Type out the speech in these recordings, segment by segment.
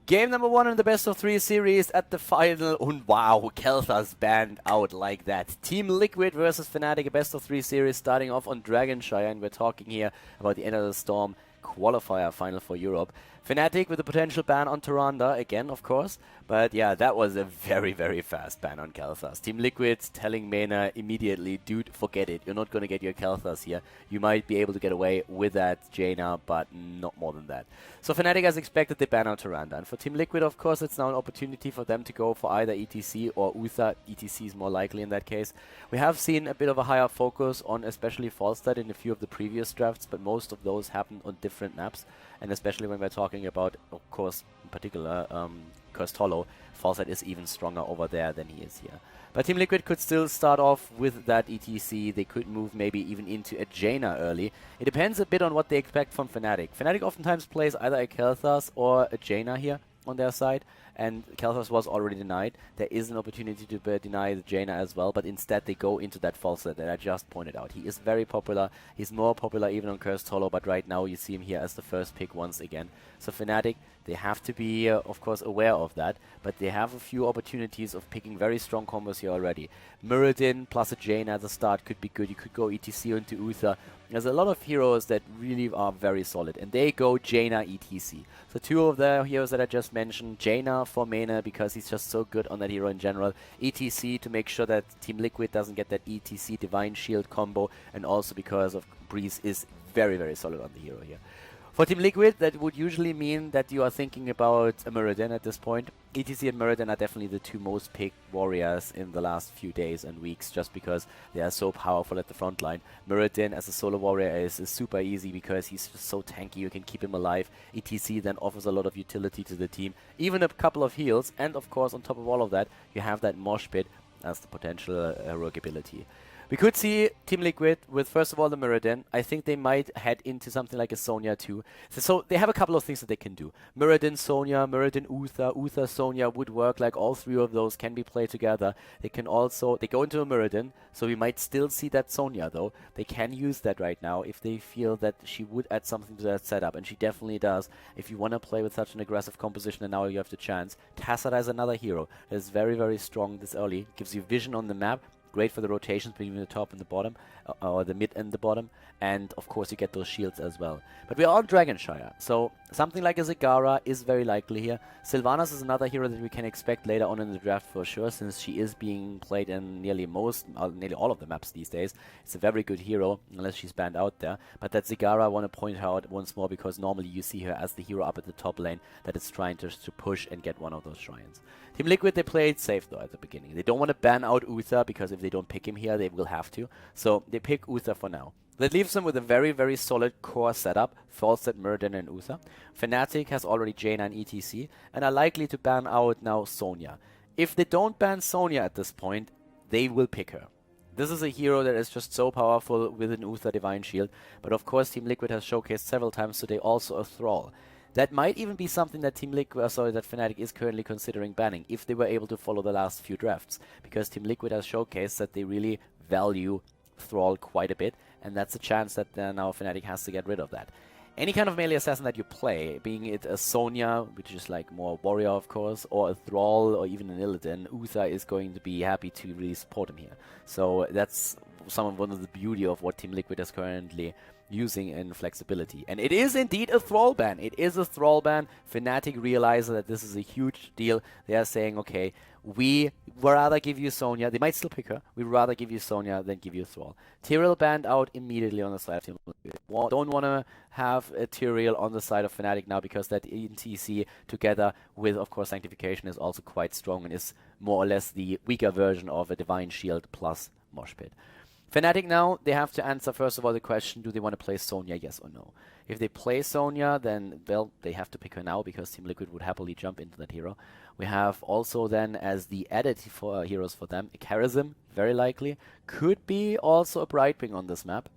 Game number 1 in the best of 3 series at the final. And wow, Khaldor's banned out like that. TeamLiquid versus Fnatic, a best of 3 series starting off on Dragonshire. And we're talking here about the end of the storm qualifier final for Europe. Fnatic with a potential ban on Tyrande again, of course. But yeah, that was a very, very fast ban on Khaldor's. TeamLiquid telling Mena immediately, dude, forget it. You're not going to get your Khaldor's here. You might be able to get away with that Jaina, but not more than that. So Fnatic, as expected, they ban out Tyrande. And for TeamLiquid, of course, it's now an opportunity for them to go for either ETC or Uther. ETC is more likely in that case. We have seen a bit of a higher focus on especially Falstad in a few of the previous drafts, but most of those happened on different maps. And especially when we're talking about, of course, in particular, Cursed Hollow, Falstad is even stronger over there than he is here. But TeamLiquid could still start off with that ETC. They could move maybe even into a Jaina early. It depends a bit on what they expect from Fnatic. Fnatic oftentimes plays either a Khaldor's or a Jaina here on their side, and Khaldor's was already denied. There is an opportunity to deny the Jaina as well, but instead they go into that Falstad that I just pointed out. He is very popular. He's more popular even on Cursed Hollow, but right now you see him here as the first pick once again. So Fnatic, they have to be, of course, aware of that, but they have a few opportunities of picking very strong combos here already. Muradin plus a Jaina at the start could be good. You could go ETC into Uther. There's a lot of heroes that really are very solid, and they go Jaina ETC. So two of the heroes that I just mentioned, Jaina for Mena because he's just so good on that hero in general, ETC to make sure that TeamLiquid doesn't get that ETC Divine Shield combo, and also because of Breeze is very, very solid on the hero here. For TeamLiquid, that would usually mean that you are thinking about a Muradin at this point. ETC and Muradin are definitely the two most picked warriors in the last few days and weeks, just because they are so powerful at the front line. Muradin as a solo warrior is super easy because he's just so tanky, you can keep him alive. ETC then offers a lot of utility to the team, even a couple of heals, and of course on top of all of that, you have that Mosh Pit as the potential heroic ability. We could see TeamLiquid with, first of all, the Muradin. I think they might head into something like a Sonya too. So they have a couple of things that they can do. Muradin, Sonya, Muradin, Uther. Uther, Sonya would work, like all three of those can be played together. They can also, they go into a Muradin, so we might still see that Sonya though. They can use that right now if they feel that she would add something to that setup, and she definitely does. If you want to play with such an aggressive composition and now you have the chance. Tassada is another hero that is very, very strong this early. Gives you vision on the map. Great for the rotations between the top and the bottom, or the mid and the bottom, and of course you get those shields as well. But we are on Dragonshire, so something like a Zagara is very likely here. Sylvanas is another hero that we can expect later on in the draft for sure, since she is being played in nearly all of the maps these days. It's a very good hero, unless she's banned out there. But that Zagara, I want to point her out once more, because normally you see her as the hero up at the top lane that is trying to push and get one of those shrines. TeamLiquid, they played safe though at the beginning. They don't want to ban out Uther, because if they don't pick him here, they will have to. So they pick Uther for now. That leaves them with a very, very solid core setup. Falstad, Muradin, and Uther. Fnatic has already Jaina and ETC, and are likely to ban out now Sonya. If they don't ban Sonya at this point, they will pick her. This is a hero that is just so powerful with an Uther Divine Shield, but of course TeamLiquid has showcased several times today also a Thrall. That might even be something that that Fnatic is currently considering banning, if they were able to follow the last few drafts, because TeamLiquid has showcased that they really value Thrall quite a bit, and that's a chance that now Fnatic has to get rid of that. Any kind of melee assassin that you play, being it a Sonya, which is like more warrior of course, or a Thrall, or even an Illidan, Uther is going to be happy to really support him here. So that's one of the beauty of what TeamLiquid is currently using in flexibility. And it is indeed a Thrall ban. It is a Thrall ban. Fnatic realizes that this is a huge deal. They are saying, okay, we would rather give you Sonya. They might still pick her. We'd rather give you Sonya than give you Thrall. Tyrael banned out immediately on the side of TeamLiquid. Don't want to have a Tyrael on the side of Fnatic now, because that ETC together with, of course, Sanctification is also quite strong and is more or less the weaker version of a Divine Shield plus Mosh Pit. Fnatic now, they have to answer first of all the question, do they want to play Sonya, yes or no? If they play Sonya, then, well, they have to pick her now, because TeamLiquid would happily jump into that hero. We have also then, as the added heroes for them, a Charism, very likely. Could be also a Brightwing on this map.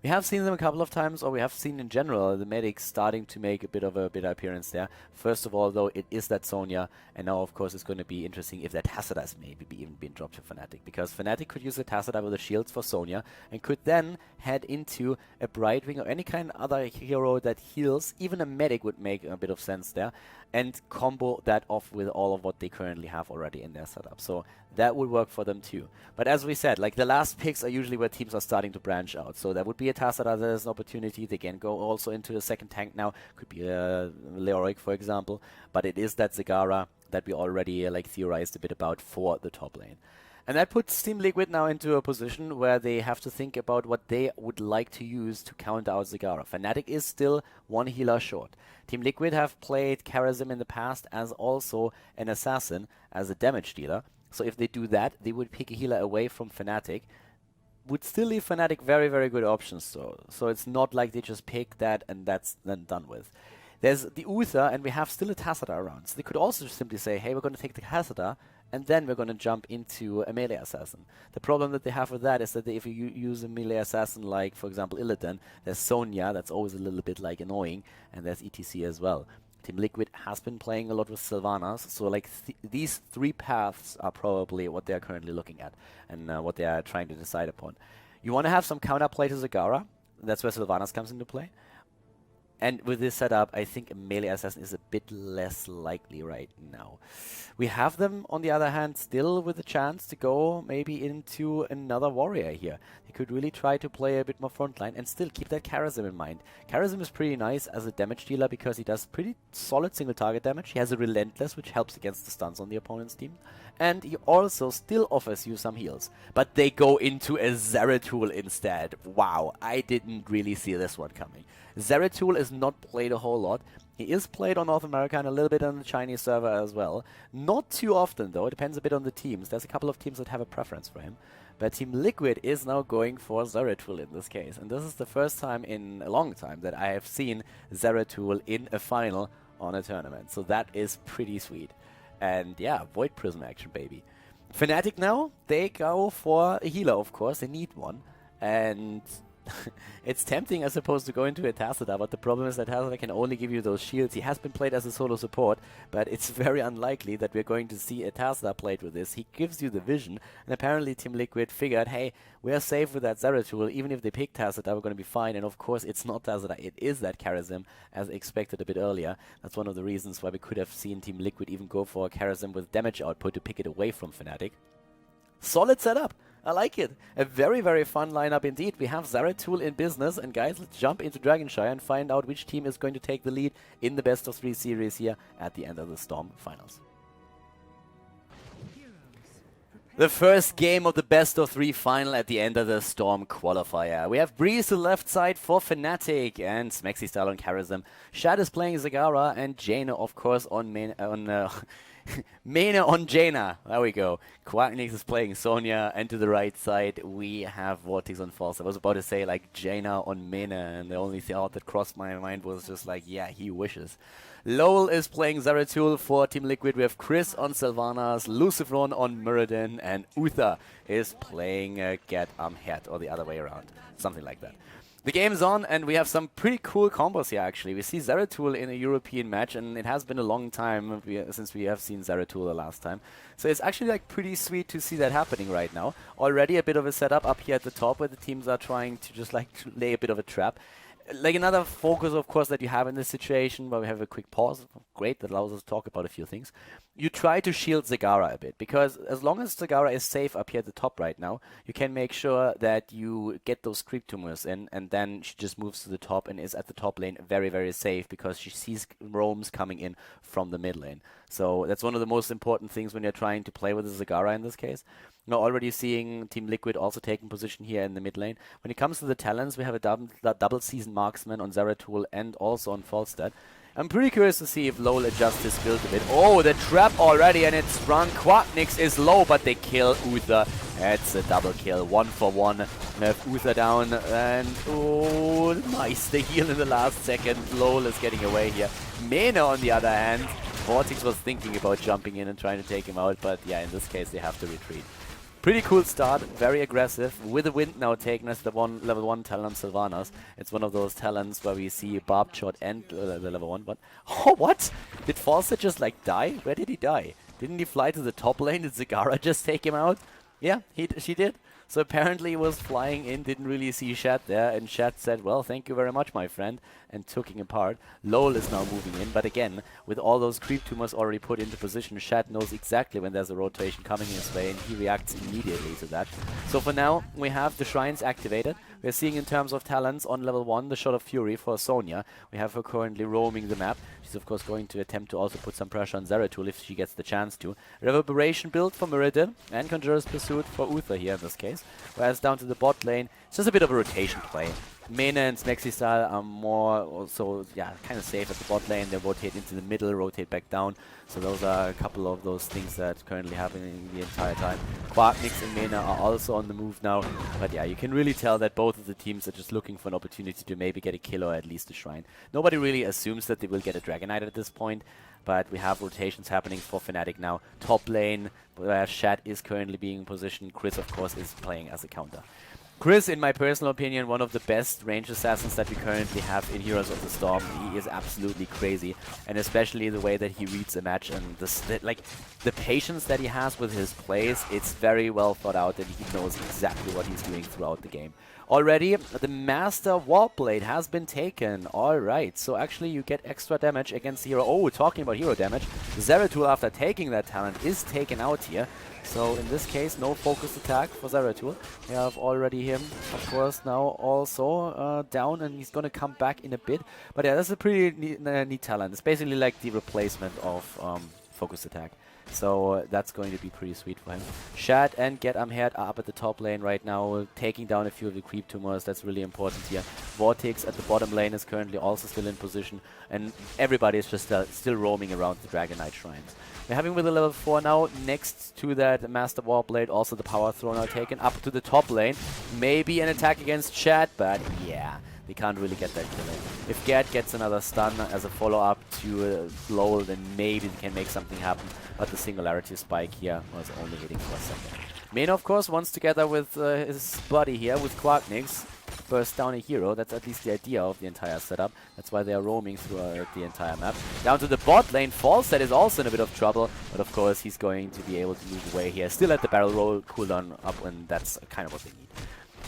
We have seen them a couple of times, or we have seen in general the medics starting to make a bit of a better appearance there. First of all, though, it is that Sonya, and now, of course, it's going to be interesting if that Tassadar is maybe even being dropped to Fnatic, because Fnatic could use the Tassadar with the shields for Sonya, and could then head into a Brightwing or any kind of other hero that heals. Even a medic would make a bit of sense there, and combo that off with all of what they currently have already in their setup. So that would work for them too. But as we said, like the last picks are usually where teams are starting to branch out. So that would be a Tassadar, there's an opportunity. They can go also into the second tank now. Could be a Leoric, for example. But it is that Zagara that we already theorized a bit about for the top lane. And that puts TeamLiquid now into a position where they have to think about what they would like to use to counter out Zagara. Fnatic is still one healer short. TeamLiquid have played Karazim in the past as also an assassin, as a damage dealer. So if they do that, they would pick a healer away from Fnatic. Would still leave Fnatic very, very good options though. So it's not like they just pick that and that's then done with. There's the Uther, and we have still a Tassadar around. So they could also simply say, hey, we're going to take the Tassadar, and then we're going to jump into a melee assassin. The problem that they have with that is that if you use a melee assassin like, for example, Illidan, there's Sonya, that's always a little bit annoying, and there's ETC as well. TeamLiquid has been playing a lot with Sylvanas, so these three paths are probably what they're currently looking at, and what they are trying to decide upon. You want to have some counterplay to Zagara, that's where Sylvanas comes into play. And with this setup, I think a melee assassin is a bit less likely right now. We have them, on the other hand, still with a chance to go maybe into another warrior here. They could really try to play a bit more frontline and still keep that Karazim in mind. Karazim is pretty nice as a damage dealer because he does pretty solid single target damage. He has a Relentless, which helps against the stuns on the opponent's team. And he also still offers you some heals. But they go into a Zeratul instead. Wow, I didn't really see this one coming. Zeratul is not played a whole lot. He is played on North America and a little bit on the Chinese server as well. Not too often though, it depends a bit on the teams. There's a couple of teams that have a preference for him. But TeamLiquid is now going for Zeratul in this case. And this is the first time in a long time that I have seen Zeratul in a final on a tournament. So that is pretty sweet. And yeah, Void Prism action, baby. Fnatic now, they go for a healer, of course. They need one. And it's tempting, I suppose, to go into a Tassadar, but the problem is that Tassadar can only give you those shields. He has been played as a solo support, but it's very unlikely that we're going to see a Tassadar played with this. He gives you the vision, and apparently TeamLiquid figured, hey, we are safe with that Zeratul. Even if they pick Tassadar, we're going to be fine. And of course, it's not Tassadar, it is that Karazim, as expected a bit earlier. That's one of the reasons why we could have seen TeamLiquid even go for a Karazim with damage output to pick it away from Fnatic. Solid setup. I like it. A very, very fun lineup indeed. We have Zeratul in business. And guys, let's jump into Dragonshire and find out which team is going to take the lead in the best of 3 series here at the end of the Storm finals. The first game of the best of 3 final at the end of the Storm qualifier. We have Breeze to the left side for Fnatic and Smexy Style on Karazim. Shad is playing Zagara and Jaina, of course, on Mena on Jaina. There we go. Quacknix is playing Sonya, and to the right side we have Vortex on False. I was about to say Jaina on Mena, and the only thought that crossed my mind was just yeah, he wishes. Lowell is playing Zeratul for TeamLiquid. We have Chris on Sylvanas, Lucifron on Muradin, and Uther is playing Get Amhet, or the other way around. Something like that. The game's on, and we have some pretty cool combos here, actually. We see Zeratul in a European match, and it has been a long time since we have seen Zeratul the last time. So it's actually pretty sweet to see that happening right now. Already a bit of a setup up here at the top, where the teams are trying to just lay a bit of a trap. Another focus, of course, that you have in this situation, where we have a quick pause, great, that allows us to talk about a few things. You try to shield Zagara a bit, because as long as Zagara is safe up here at the top right now, you can make sure that you get those creep tumors in, and then she just moves to the top and is at the top lane very, very safe, because she sees roams coming in from the mid lane. So that's one of the most important things when you're trying to play with the Zagara in this case. Now already seeing TeamLiquid also taking position here in the mid lane. When it comes to the talents, we have a double season marksman on Zeratul and also on Falstad. I'm pretty curious to see if Lowell adjusts his build a bit. Oh, the trap already, and it's sprung. Quacknix is low, but they kill Uther. That's a double kill, 1 for 1. We have Uther down, and oh, nice, the heal in the last second. Lowell is getting away here. Mena, on the other hand, Vortex was thinking about jumping in and trying to take him out, but yeah, in this case, they have to retreat. Pretty cool start, very aggressive, with the wind now taken as the level 1 talent on Sylvanas. It's one of those talents where we see Barbed Shot and the level 1, but... Oh, what? Did Falset just, like, die? Where did he die? Didn't he fly to the top lane? Did Zagara just take him out? Yeah, she did. So apparently he was flying in, didn't really see Shat there, and Shat said, well, thank you very much, my friend, and took him apart. Lowell is now moving in, but again, with all those creep tumors already put into position, Shat knows exactly when there's a rotation coming his way, and he reacts immediately to that. So for now, we have the shrines activated. We're seeing in terms of talents on level 1, the Shot of Fury for Sonya. We have her currently roaming the map. She's of course going to attempt to also put some pressure on Zeratul if she gets the chance to. Reverberation build for Muradin and Conjurer's Pursuit for Uther here in this case. Whereas down to the bot lane, it's just a bit of a rotation play. Mena and Smexy style are more also, yeah, kind of safe at the bot lane. They rotate into the middle, rotate back down. So those are a couple of those things that currently happening the entire time. Quarknix and Mena are also on the move now. But yeah, you can really tell that both of the teams are just looking for an opportunity to maybe get a kill or at least a shrine. Nobody really assumes that they will get a Dragon Knight at this point. But we have rotations happening for Fnatic now. Top lane, where Shat is currently being positioned. Chris, of course, is playing as a counter. Chris, in my personal opinion, one of the best range assassins that we currently have in Heroes of the Storm. He is absolutely crazy, and especially the way that he reads a match and the patience that he has with his plays. It's very well thought out, and he knows exactly what he's doing throughout the game. Already, the Master Warblade has been taken. Alright, so actually you get extra damage against the hero. Oh, talking about hero damage, Zeratul, after taking that talent, is taken out here. So in this case, no focused attack for Zeratul. We have already him, of course, now also down, and he's going to come back in a bit. But yeah, that's a pretty neat talent. It's basically like the replacement of focused attack. So that's going to be pretty sweet for him. Shad and Get Amhead are up at the top lane right now, taking down a few of the creep tumors. That's really important here. Vortex at the bottom lane is currently also still in position, and everybody is just still roaming around the Dragon Knight shrines. We're having with the level 4 now, next to that Master Warblade, also the Power Throw now taken up to the top lane. Maybe an attack against Shad, but yeah, they can't really get that kill in. If Gerd gets another stun as a follow-up to Lowell, then maybe they can make something happen. But the Singularity Spike here was only hitting for a second. Mena, of course, wants together with his buddy here, with Quarknix, burst down a hero. That's at least the idea of the entire setup. That's why they are roaming through the entire map. Down to the bot lane, Falset is also in a bit of trouble, but of course he's going to be able to move away here. Still at the barrel roll cooldown up, and that's kind of what they need.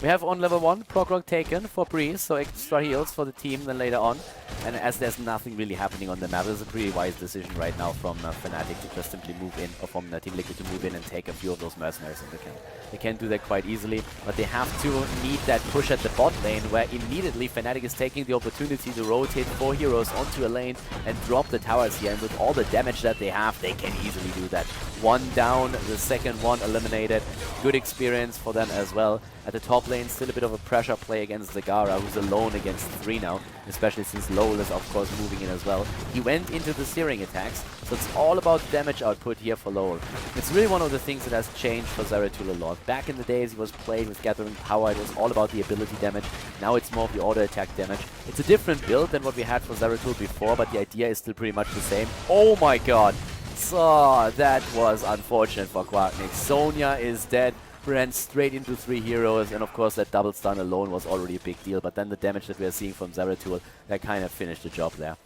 We have on level 1 Proc taken for Breeze, so extra heals for the team then later on. And as there's nothing really happening on the map, it's a pretty wise decision right now from Fnatic to just simply move in, or from TeamLiquid to move in and take a few of those mercenaries in the camp. They can do that quite easily, but they have to need that push at the bot lane, where immediately Fnatic is taking the opportunity to rotate 4 heroes onto a lane and drop the towers here. And with all the damage that they have, they can easily do that. One down, the second one eliminated. Good experience for them as well. At the top lane, still a bit of a pressure play against Zagara, who's alone against 3 now, especially since Lowell is, of course, moving in as well. He went into the searing attacks, so it's all about damage output here for Lowell. It's really one of the things that has changed for Zeratul a lot. Back in the days, he was playing with Gathering Power. It was all about the ability damage. Now it's more of the auto-attack damage. It's a different build than what we had for Zeratul before, but the idea is still pretty much the same. Oh my god! So that was unfortunate for Quarknix. Sonya is dead. Ran straight into 3 heroes, and of course that double stun alone was already a big deal, but then the damage that we are seeing from Zeratul, that kind of finished the job there.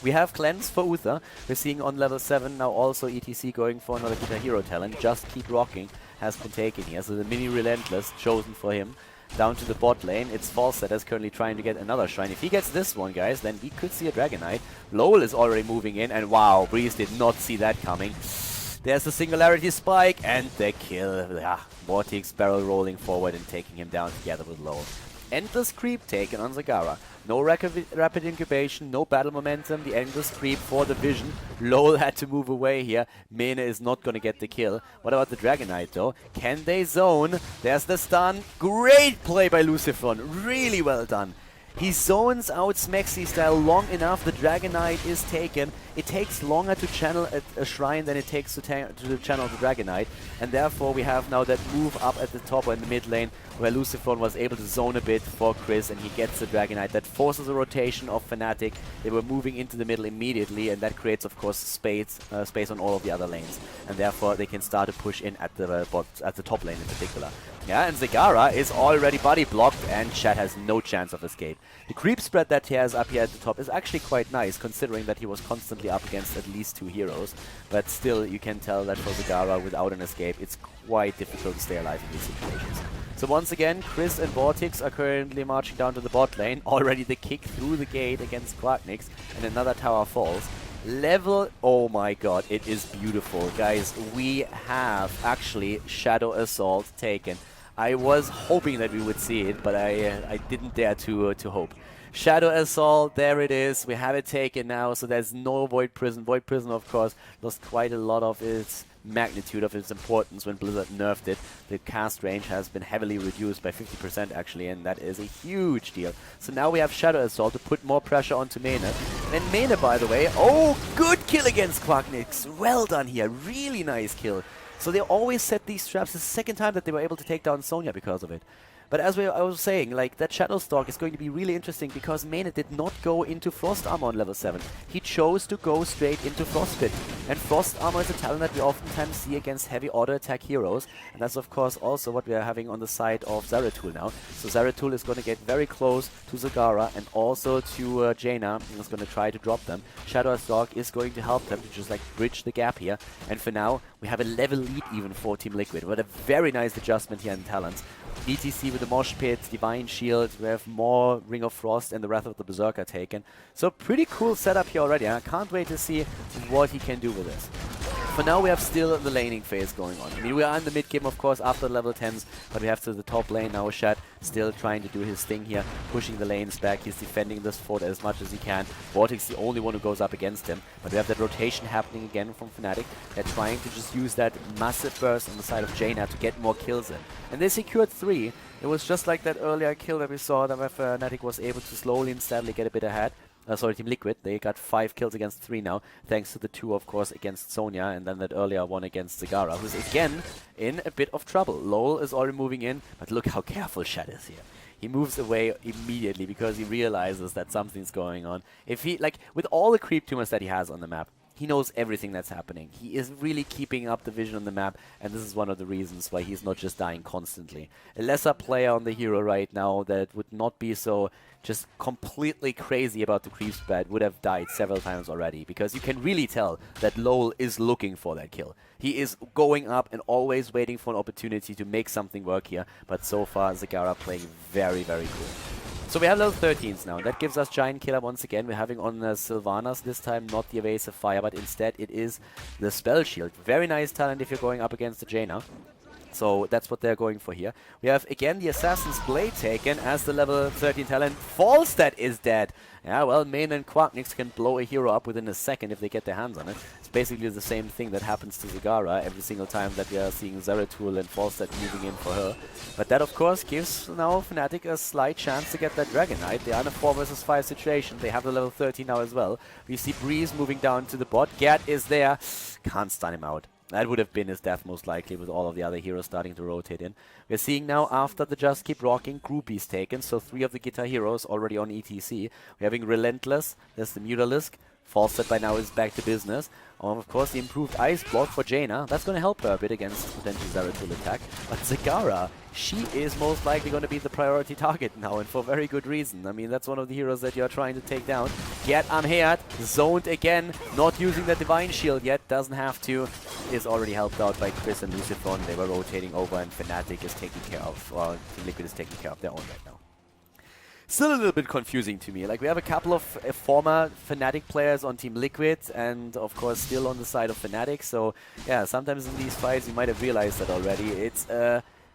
We have Cleanse for Uther. We're seeing on level 7 now also ETC going for another guitar hero talent. Just Keep Rocking has been taken here, so the mini Relentless chosen for him. Down to the bot lane, it's Falset that's currently trying to get another shrine. If he gets this one, guys, then we could see a Dragon Knight. Lowell is already moving in, and wow, Breeze did not see that coming. There's the Singularity Spike and the kill. Vortex barrel rolling forward and taking him down together with Lowell. Endless creep taken on Zagara. No rapid incubation, no battle momentum. The endless creep for the vision. Lowell had to move away here. Mena is not going to get the kill. What about the Dragon Knight though? Can they zone? There's the stun. Great play by Lucifron. Really well done. He zones out Smexy style long enough. The Dragon Knight is taken. It takes longer to channel a shrine than it takes to channel the Dragon Knight, and therefore we have now that move up at the top or in the mid lane where Lucifron was able to zone a bit for Chris, and he gets the Dragon Knight. That forces a rotation of Fnatic. They were moving into the middle immediately, and that creates, of course, space on all of the other lanes, and therefore they can start to push in at the top lane in particular. Yeah, and Zagara is already body blocked, and Chat has no chance of escape. The creep spread that he has up here at the top is actually quite nice, considering that he was constantly up against at least 2 heroes. But still, you can tell that for Zagara, without an escape, it's quite difficult to stay alive in these situations. So once again, Chris and Vortex are currently marching down to the bot lane. Already the kick through the gate against Quacknix, and another tower falls. Level, oh my god, it is beautiful. Guys, we have actually Shadow Assault taken. I was hoping that we would see it, but I didn't dare to hope. Shadow Assault, there it is. We have it taken now, so there's no Void Prison. Void Prison, of course, lost quite a lot of its magnitude, of its importance when Blizzard nerfed it. The cast range has been heavily reduced by 50% actually, and that is a huge deal. So now we have Shadow Assault to put more pressure onto Mene. And Mene, by the way, oh, good kill against Quacknix. Well done here, really nice kill. So they always set these traps. It's the second time that they were able to take down Sonya because of it. But as I was saying, like, that Shadow Stalk is going to be really interesting because Mene did not go into Frost Armor on level 7. He chose to go straight into Frostbite. And Frost Armor is a talent that we oftentimes see against heavy auto attack heroes. And that's of course also what we are having on the side of Zeratul now. So Zeratul is going to get very close to Zagara and also to Jaina, and is going to try to drop them. Shadow Stalk is going to help them to just like bridge the gap here. And for now, we have a level lead even for TeamLiquid. What a very nice adjustment here in talents. ETC with the Mosh Pit, Divine Shield, we have more Ring of Frost and the Wrath of the Berserker taken. So pretty cool setup here already, and I can't wait to see what he can do with this. For now, we have still the laning phase going on. I mean, we are in the mid game, of course, after level 10s, but we have to the top lane now. Shat still trying to do his thing here, pushing the lanes back. He's defending this fort as much as he can. Vortex the only one who goes up against him, but we have that rotation happening again from Fnatic. They're trying to just use that massive burst on the side of Jaina to get more kills in. And they secured 3. It was just like that earlier kill that we saw that Fnatic was able to slowly and steadily get a bit ahead. Sorry, TeamLiquid, they got 5 kills against 3 now, thanks to the 2, of course, against Sonya, and then that earlier one against Zagara, who's again in a bit of trouble. Lowell is already moving in, but look how careful Shat is here. He moves away immediately because he realizes that something's going on. If he, like, with all the creep tumors that he has on the map, he knows everything that's happening. He is really keeping up the vision on the map, and this is one of the reasons why he's not just dying constantly. A lesser player on the hero right now that would not be so just completely crazy about the creep spread would have died several times already, because you can really tell that Lowell is looking for that kill. He is going up and always waiting for an opportunity to make something work here, but so far Zagara playing very, very cool. So we have level 13s now. That gives us Giant Killer once again. We're having on Sylvanas this time, not the Evasive Fire, but instead it is the Spell Shield. Very nice talent if you're going up against the Jaina. So that's what they're going for here. We have again the Assassin's Blade taken as the level 13 talent. Falstad is dead. Yeah, well, Mane and Quacknix can blow a hero up within a second if they get their hands on it. It's basically the same thing that happens to Zagara every single time that we are seeing Zeratul and Falstad moving in for her. But that, of course, gives now Fnatic a slight chance to get that Dragon Knight. They are in a 4 versus 5 situation. They have the level 13 now as well. We see Breeze moving down to the bot. Gerd is there. Can't stun him out. That would have been his death most likely with all of the other heroes starting to rotate in. We're seeing now after the Just Keep Rocking, Groupies taken, so 3 of the guitar heroes already on ETC. We're having Relentless, there's the Mutalisk, Falstad by now is back to business. Of course, the improved Ice Block for Jaina, that's going to help her a bit against potential Zeratul attack. But Zagara, she is most likely going to be the priority target now, and for very good reason. I mean, that's one of the heroes that you're trying to take down. Gerd Amheat, zoned again, not using the Divine Shield yet, doesn't have to. Is already helped out by Chris and Lucifron. They were rotating over, and Fnatic is taking care of, or TeamLiquid is taking care of their own right now. Still a little bit confusing to me. Like, we have a couple of former Fnatic players on TeamLiquid, and of course still on the side of Fnatic. So yeah, sometimes in these fights you might have realized that already. It's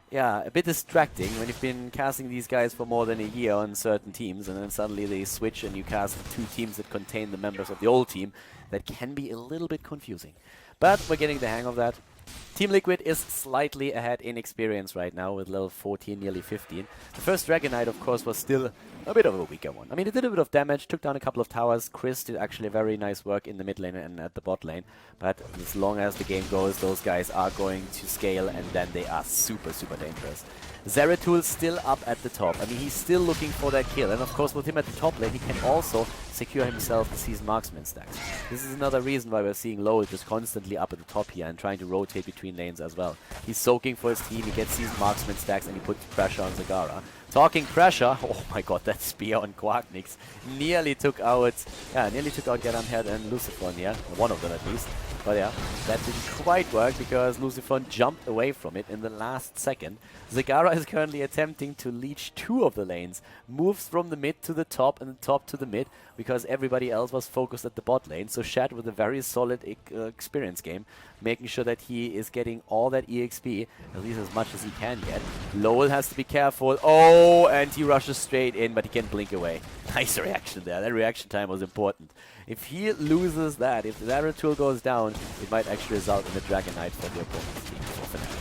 yeah, a bit distracting when you've been casting these guys for more than a year on certain teams, and then suddenly they switch and you cast 2 teams that contain the members of the old team. That can be a little bit confusing. But we're getting the hang of that. Team Liquid is slightly ahead in experience right now with level 14, nearly 15. The first Dragon Knight, of course, was still a bit of a weaker one. I mean, it did a bit of damage, took down a couple of towers. Chris did actually very nice work in the mid lane and at the bot lane. But as long as the game goes, those guys are going to scale, and then they are super, super dangerous. Zeratul still up at the top. I mean, he's still looking for that kill. And of course, with him at the top lane, he can also secure himself the season marksman stacks. This is another reason why we're seeing Lowell just constantly up at the top here and trying to rotate between lanes as well. He's soaking for his team, he gets season marksman stacks, and he puts pressure on Zagara. Talking pressure, oh my god, that spear on Quacknix nearly took out Garamherd and Lucifron here, one of them at least. But yeah, that didn't quite work because Lucifron jumped away from it in the last second. Zagara is currently attempting to leech 2 of the lanes, moves from the mid to the top and the top to the mid because everybody else was focused at the bot lane. So Shad with a very solid experience game, making sure that he is getting all that EXP, at least as much as he can get. Lowell has to be careful. Oh, and he rushes straight in, but he can blink away. Nice reaction there. That reaction time was important. If he loses that, if Zeratul goes down, it might actually result in a Dragon Knight for the opponent's team, for Fnatic.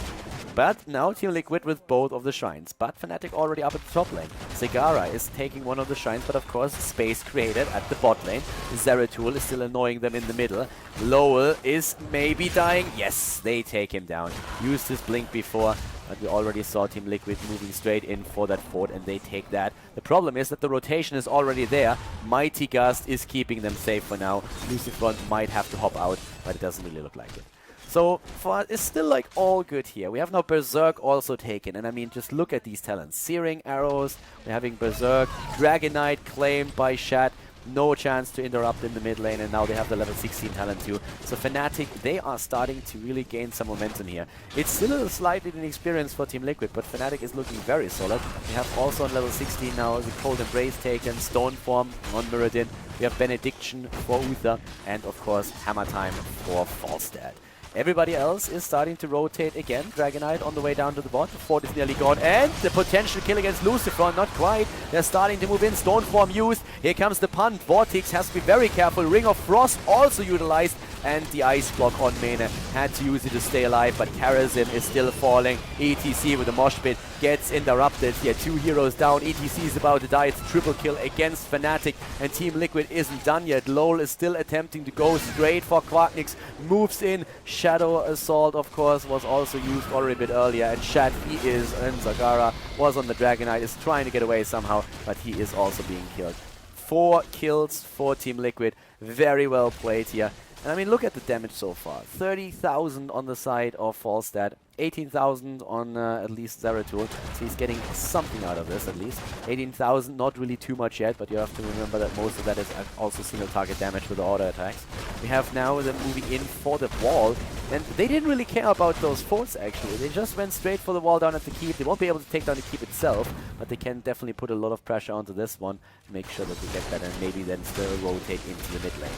But now Team Liquid with both of the shrines. But Fnatic already up at the top lane. Zagara is taking one of the shrines, but of course space created at the bot lane. Zeratul is still annoying them in the middle. Lowell is maybe dying. Yes, they take him down. Used his blink before, but we already saw Team Liquid moving straight in for that fort, and they take that. The problem is that the rotation is already there. Mighty Gust is keeping them safe for now. Lucifron might have to hop out, but it doesn't really look like it. So for it's still like all good here. We have now Berserk also taken, and I mean just look at these talents. Searing Arrows, we're having Berserk, Dragon Knight claimed by Shad. No chance to interrupt in the mid lane, and now they have the level 16 talent too. So Fnatic, they are starting to really gain some momentum here. It's still a slightly inexperienced for Team Liquid, but Fnatic is looking very solid. We have also on level 16 now the Cold Embrace taken, Stoneform on Muradin. We have Benediction for Uther, and of course Hammer Time for Falstad. Everybody else is starting to rotate again. Dragon Knight on the way down to the bot. The fort is nearly gone. And the potential kill against Lucifron, not quite. They're starting to move in. Stoneform used. Here comes the punt. Vortex has to be very careful. Ring of Frost also utilized. And the Ice Block on Mane. Had to use it to stay alive, but Karazim is still falling. ETC with the mosh pit gets interrupted. Here, 2 heroes down. ETC is about to die. It's a triple kill against Fnatic. And Team Liquid isn't done yet. Lowell is still attempting to go straight for Quacknix. Moves in. Shadow Assault, of course, was also used already a bit earlier. And Shad, and Zagara was on the Dragon Knight, is trying to get away somehow, but he is also being killed. 4 kills for Team Liquid. Very well played here. And I mean, look at the damage so far. 30,000 on the side of Falstad. 18,000 on at least Zeratul. So he's getting something out of this at least. 18,000, not really too much yet, but you have to remember that most of that is also single target damage with the auto attacks. We have now them moving in for the wall, and they didn't really care about those forts actually. They just went straight for the wall down at the keep. They won't be able to take down the keep itself, but they can definitely put a lot of pressure onto this one to make sure that they get that, and maybe then still rotate into the mid lane.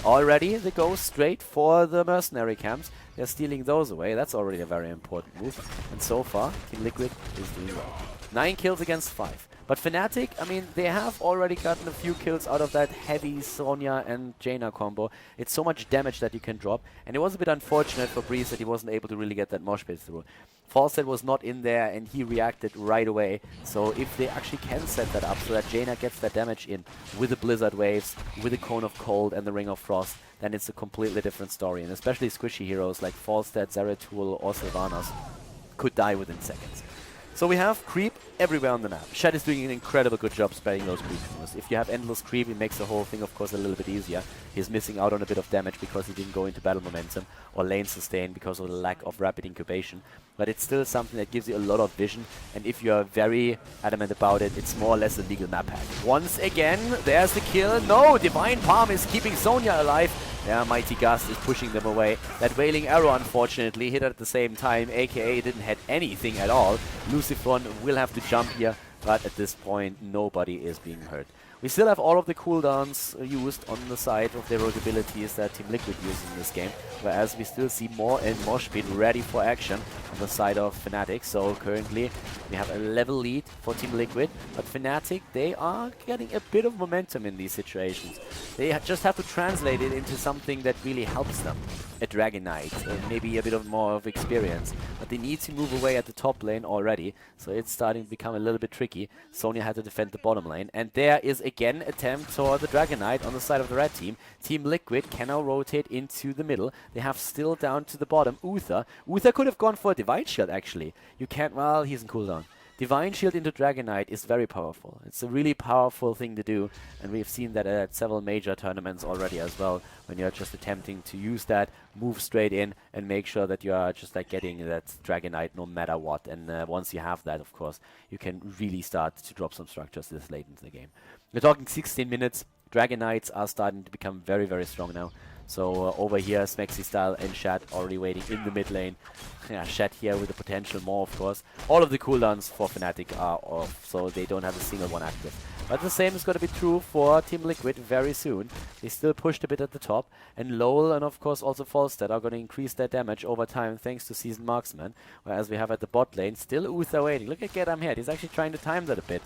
Already they go straight for the mercenary camps. They're stealing those away. That's already a very important move. And so far, Team Liquid is doing well. 9 kills against 5. But Fnatic, I mean, they have already gotten a few kills out of that heavy Sonya and Jaina combo. It's so much damage that you can drop. And it was a bit unfortunate for Breeze that he wasn't able to really get that mosh pit through. Falstad was not in there and he reacted right away. So if they actually can set that up so that Jaina gets that damage in with the Blizzard Waves, with the Cone of Cold and the Ring of Frost, then it's a completely different story. And especially squishy heroes like Falstad, Zeratul or Sylvanas could die within seconds. So we have creep everywhere on the map. Shad is doing an incredible good job sparing those creep tumors. If you have endless creep, it makes the whole thing, of course, a little bit easier. He's missing out on a bit of damage because he didn't go into battle momentum or lane sustain because of the lack of rapid incubation. But it's still something that gives you a lot of vision, and if you are very adamant about it, it's more or less a legal map hack. Once again, there's the kill. No, Divine Palm is keeping Sonya alive. Yeah, Mighty Gust is pushing them away. That Wailing Arrow, unfortunately, hit at the same time, aka didn't hit anything at all. Lucifron will have to jump here, but at this point, nobody is being hurt. We still have all of the cooldowns used on the side of the rogue abilities that Team Liquid uses in this game, whereas we still see more and more speed ready for action on the side of Fnatic. So currently we have a level lead for Team Liquid, but Fnatic, they are getting a bit of momentum in these situations. They just have to translate it into something that really helps them. a Dragon Knight, maybe a bit of more of experience. But they need to move away at the top lane already, so it's starting to become a little bit tricky. Sonya had to defend the bottom lane, and there is again attempt toward the Dragon Knight on the side of the red team. Team Liquid can now rotate into the middle. They have still down to the bottom Uther. Uther could have gone for a Divine Shield actually. You can't, well, he's in cooldown. Divine Shield into Dragon Knight is very powerful. It's a really powerful thing to do, and we've seen that at several major tournaments already as well, when you're just attempting to use that, move straight in, and make sure that you are just like getting that Dragon Knight no matter what. And once you have that, of course, you can really start to drop some structures this late into the game. We're talking 16 minutes. Dragon Knights are starting to become very, very strong now. So over here, Smexy Style and Shat already waiting in the mid lane. Yeah, Shat here with the potential more, of course. All of the cooldowns for Fnatic are off, so they don't have a single one active. But the same is going to be true for Team Liquid very soon. They still pushed a bit at the top, and Lowell and of course also Falstad are going to increase their damage over time thanks to Seasoned Marksman. Whereas we have at the bot lane still Uther waiting. Look at Get here. He's actually trying to time that a bit.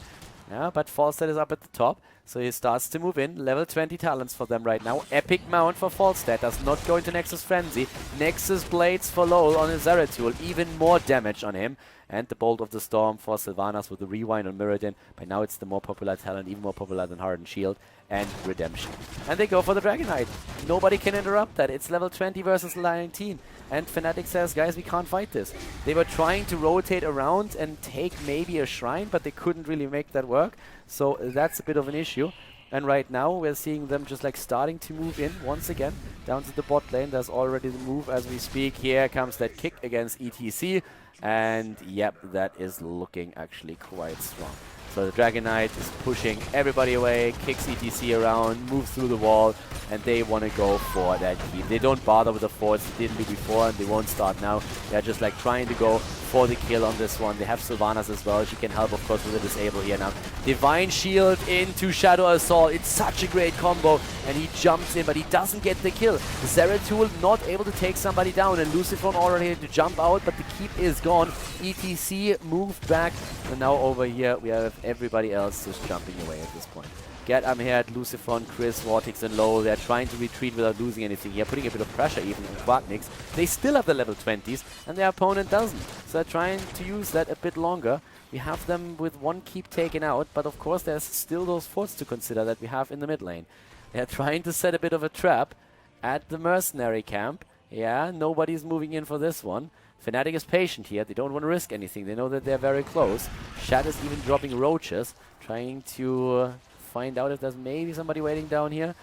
Yeah, but Falstad is up at the top, so he starts to move in. Level 20 talents for them right now. Epic Mount for Falstad, does not go into Nexus Frenzy. Nexus Blades for Lowell on his Zeratul, even more damage on him. And the Bolt of the Storm for Sylvanas with the Rewind on Mirrodin. By now it's the more popular talent, even more popular than Hardened Shield and Redemption. And they go for the Dragon Knight. Nobody can interrupt that. It's level 20 versus 19. And Fnatic says, guys, we can't fight this. They were trying to rotate around and take maybe a Shrine, but they couldn't really make that work. So that's a bit of an issue. And right now we're seeing them just like starting to move in once again down to the bot lane. There's already the move as we speak. Here comes that kick against ETC. And yep, that is looking actually quite strong. So the Dragon Knight is pushing everybody away, kicks ETC around, moves through the wall, and they want to go for that keep. They don't bother with the forts, they didn't do before, and they won't start now. They're just like trying to go for the kill on this one. They have Sylvanas as well. She can help, of course, with the disable here now. Divine Shield into Shadow Assault. It's such a great combo, and he jumps in, but he doesn't get the kill. Zeratul not able to take somebody down, and Lucifer already had to jump out, but the keep is gone. ETC moved back, and now over here we have everybody else just jumping away at this point. Get here at Lucifer, Chris, Vortex, and Lowell. They're trying to retreat without losing anything here, putting a bit of pressure even on Quacknix. They still have the level 20s, and their opponent doesn't. So they're trying to use that a bit longer. We have them with one keep taken out, but of course there's still those forts to consider that we have in the mid lane. They're trying to set a bit of a trap at the mercenary camp. Yeah, nobody's moving in for this one. Fnatic is patient here. They don't want to risk anything. They know that they're very close. Shat is even dropping roaches, trying to find out if there's maybe somebody waiting down here.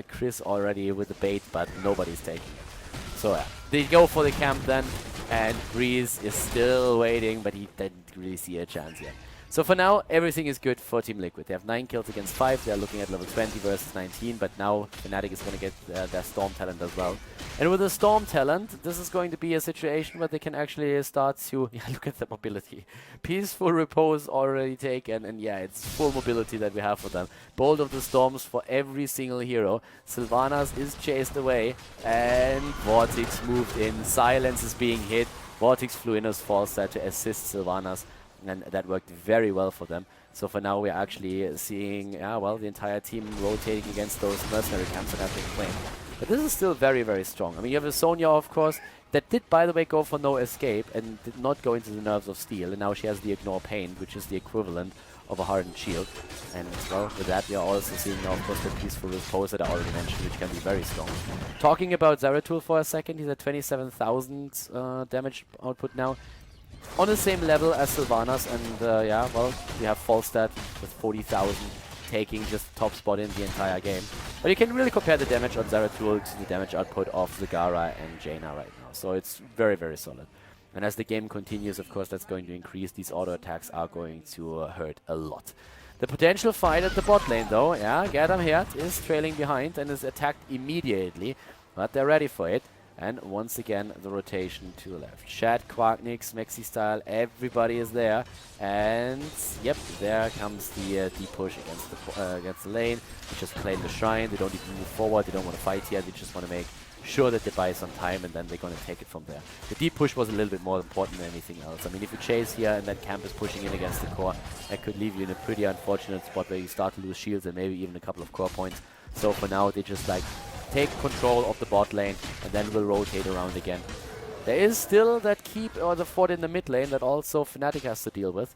Chris already with the bait, but nobody's taking it. So they go for the camp then, and Breeze is still waiting, but he didn't really see a chance yet. So for now, everything is good for Team Liquid. They have 9 kills against 5. They're looking at level 20 versus 19, but now Fnatic is going to get their Storm talent as well. And with the Storm talent, this is going to be a situation where they can actually start to... Yeah, look at the mobility. Peaceful Repose already taken, and yeah, it's full mobility that we have for them. Bolt of the Storms for every single hero. Sylvanas is chased away, and Vortex moved in. Silence is being hit. Vortex flew in as Falstad to assist Sylvanas, and that worked very well for them. So for now we're actually seeing, well, the entire team rotating against those mercenary camps that have been claimed. But this is still very, very strong. I mean, you have a Sonya, of course, that did, by the way, go for no escape and did not go into the Nerves of Steel. And now she has the Ignore Pain, which is the equivalent of a Hardened Shield. And, well, with that, we are also seeing now, of course, the Peaceful Repose that I already mentioned, which can be very strong. Talking about Zeratul for a second, he's at 27,000 damage output now. On the same level as Sylvanas, and yeah, well, we have Falstad with 40,000 taking just top spot in the entire game. But you can really compare the damage on Zeratul to the damage output of Zagara and Jaina right now. So it's very, very solid. And as the game continues, of course, that's going to increase. These auto attacks are going to hurt a lot. The potential fight at the bot lane, though, yeah, Gadam here is trailing behind and is attacked immediately, but they're ready for it. And once again, the rotation to the left. Shat, Quacknix, Mexi Style, everybody is there. And yep, there comes the push against the lane. They just claim the shrine. They don't even move forward. They don't want to fight here. They just want to make sure that they buy some time, and then they're going to take it from there. The deep push was a little bit more important than anything else. I mean, if you chase here and that camp is pushing in against the core, that could leave you in a pretty unfortunate spot where you start to lose shields and maybe even a couple of core points. So for now, they just like take control of the bot lane, and then we'll rotate around again. There is still that keep or the fort in the mid lane that also Fnatic has to deal with.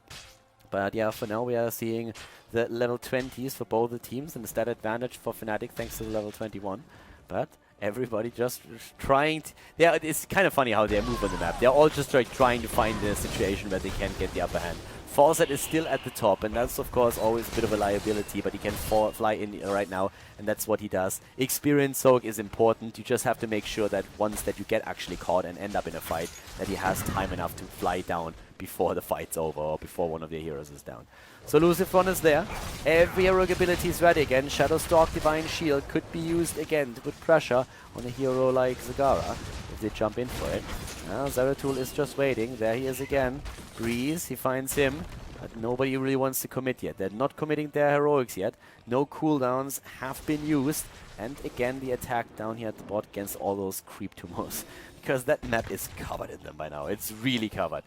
But yeah, for now we are seeing the level 20s for both the teams, and the stat advantage for Fnatic thanks to the level 21. But everybody just trying to... Yeah, it's kind of funny how they move on the map. They're all just like trying to find a situation where they can get the upper hand. Fawcett is still at the top, and that's of course always a bit of a liability, but he can fly in right now, and that's what he does. Experience soak is important. You just have to make sure that once that you get actually caught and end up in a fight, that he has time enough to fly down before the fight's over or before one of their heroes is down. So Lucifron is there. Every heroic ability is ready again. Shadowstalk, Divine Shield could be used again to put pressure on a hero like Zagara if they jump in for it. Now Zeratul is just waiting. There he is again. Breeze, he finds him. But nobody really wants to commit yet. They're not committing their heroics yet. No cooldowns have been used. And again the attack down here at the bot against all those creep tumors. Because that map is covered in them by now. It's really covered.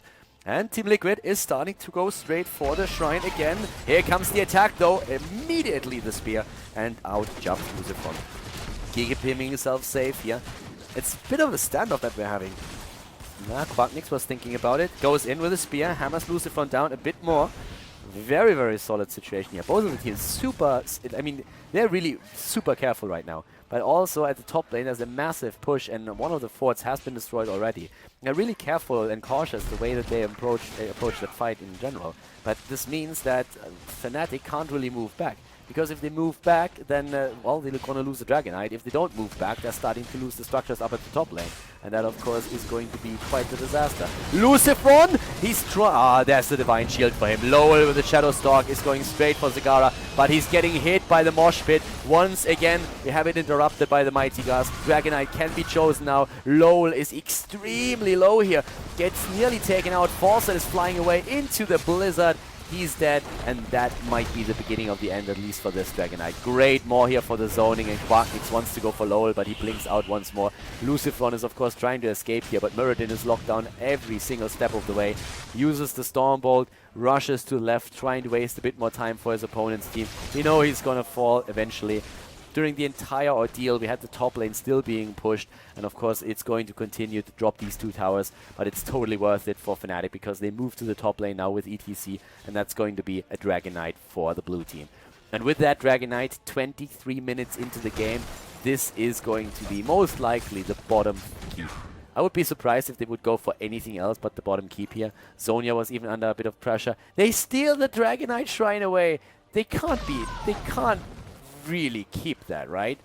And TeamLiquid is starting to go straight for the shrine again. Here comes the attack though. Immediately the spear. And out jumps Lucifron. keeping himself safe here. It's a bit of a standoff that we're having. Quacknix was thinking about it. Goes in with a spear, hammers Lucifron down a bit more. Very, very solid situation here. Both of the teams super... I mean, they're really super careful right now. But also at the top lane, there's a massive push, and one of the forts has been destroyed already. They're really careful and cautious the way that they approach that fight in general. But this means that Fnatic can't really move back. Because if they move back, then, well, they're going to lose the Dragon Knight. If they don't move back, they're starting to lose the structures up at the top lane. And that, of course, is going to be quite the disaster. Lucifron! He's there's the Divine Shield for him. Lowell with the Shadow Stalk is going straight for Zagara, but he's getting hit by the Mosh Pit. Once again, we have it interrupted by the Mighty Gas. Dragon Knight can be chosen now. Lowell is extremely low here. Gets nearly taken out. Fawcett is flying away into the Blizzard. He's dead, and that might be the beginning of the end, at least for this Dragon Knight. Great more here for the zoning, and Quacknix wants to go for Lowell, but he blinks out once more. Lucifron is, of course, trying to escape here, but Muradin is locked down every single step of the way. Uses the Stormbolt, rushes to the left, trying to waste a bit more time for his opponent's team. We know he's gonna fall eventually. During the entire ordeal, we had the top lane still being pushed, and of course it's going to continue to drop these two towers, but it's totally worth it for Fnatic because they move to the top lane now with ETC, and that's going to be a Dragon Knight for the blue team. And with that Dragon Knight, 23 minutes into the game, this is going to be most likely the bottom keep. I would be surprised if they would go for anything else but the bottom keep here. Zonia was even under a bit of pressure. They steal the Dragon Knight shrine away. They can't really keep that, right?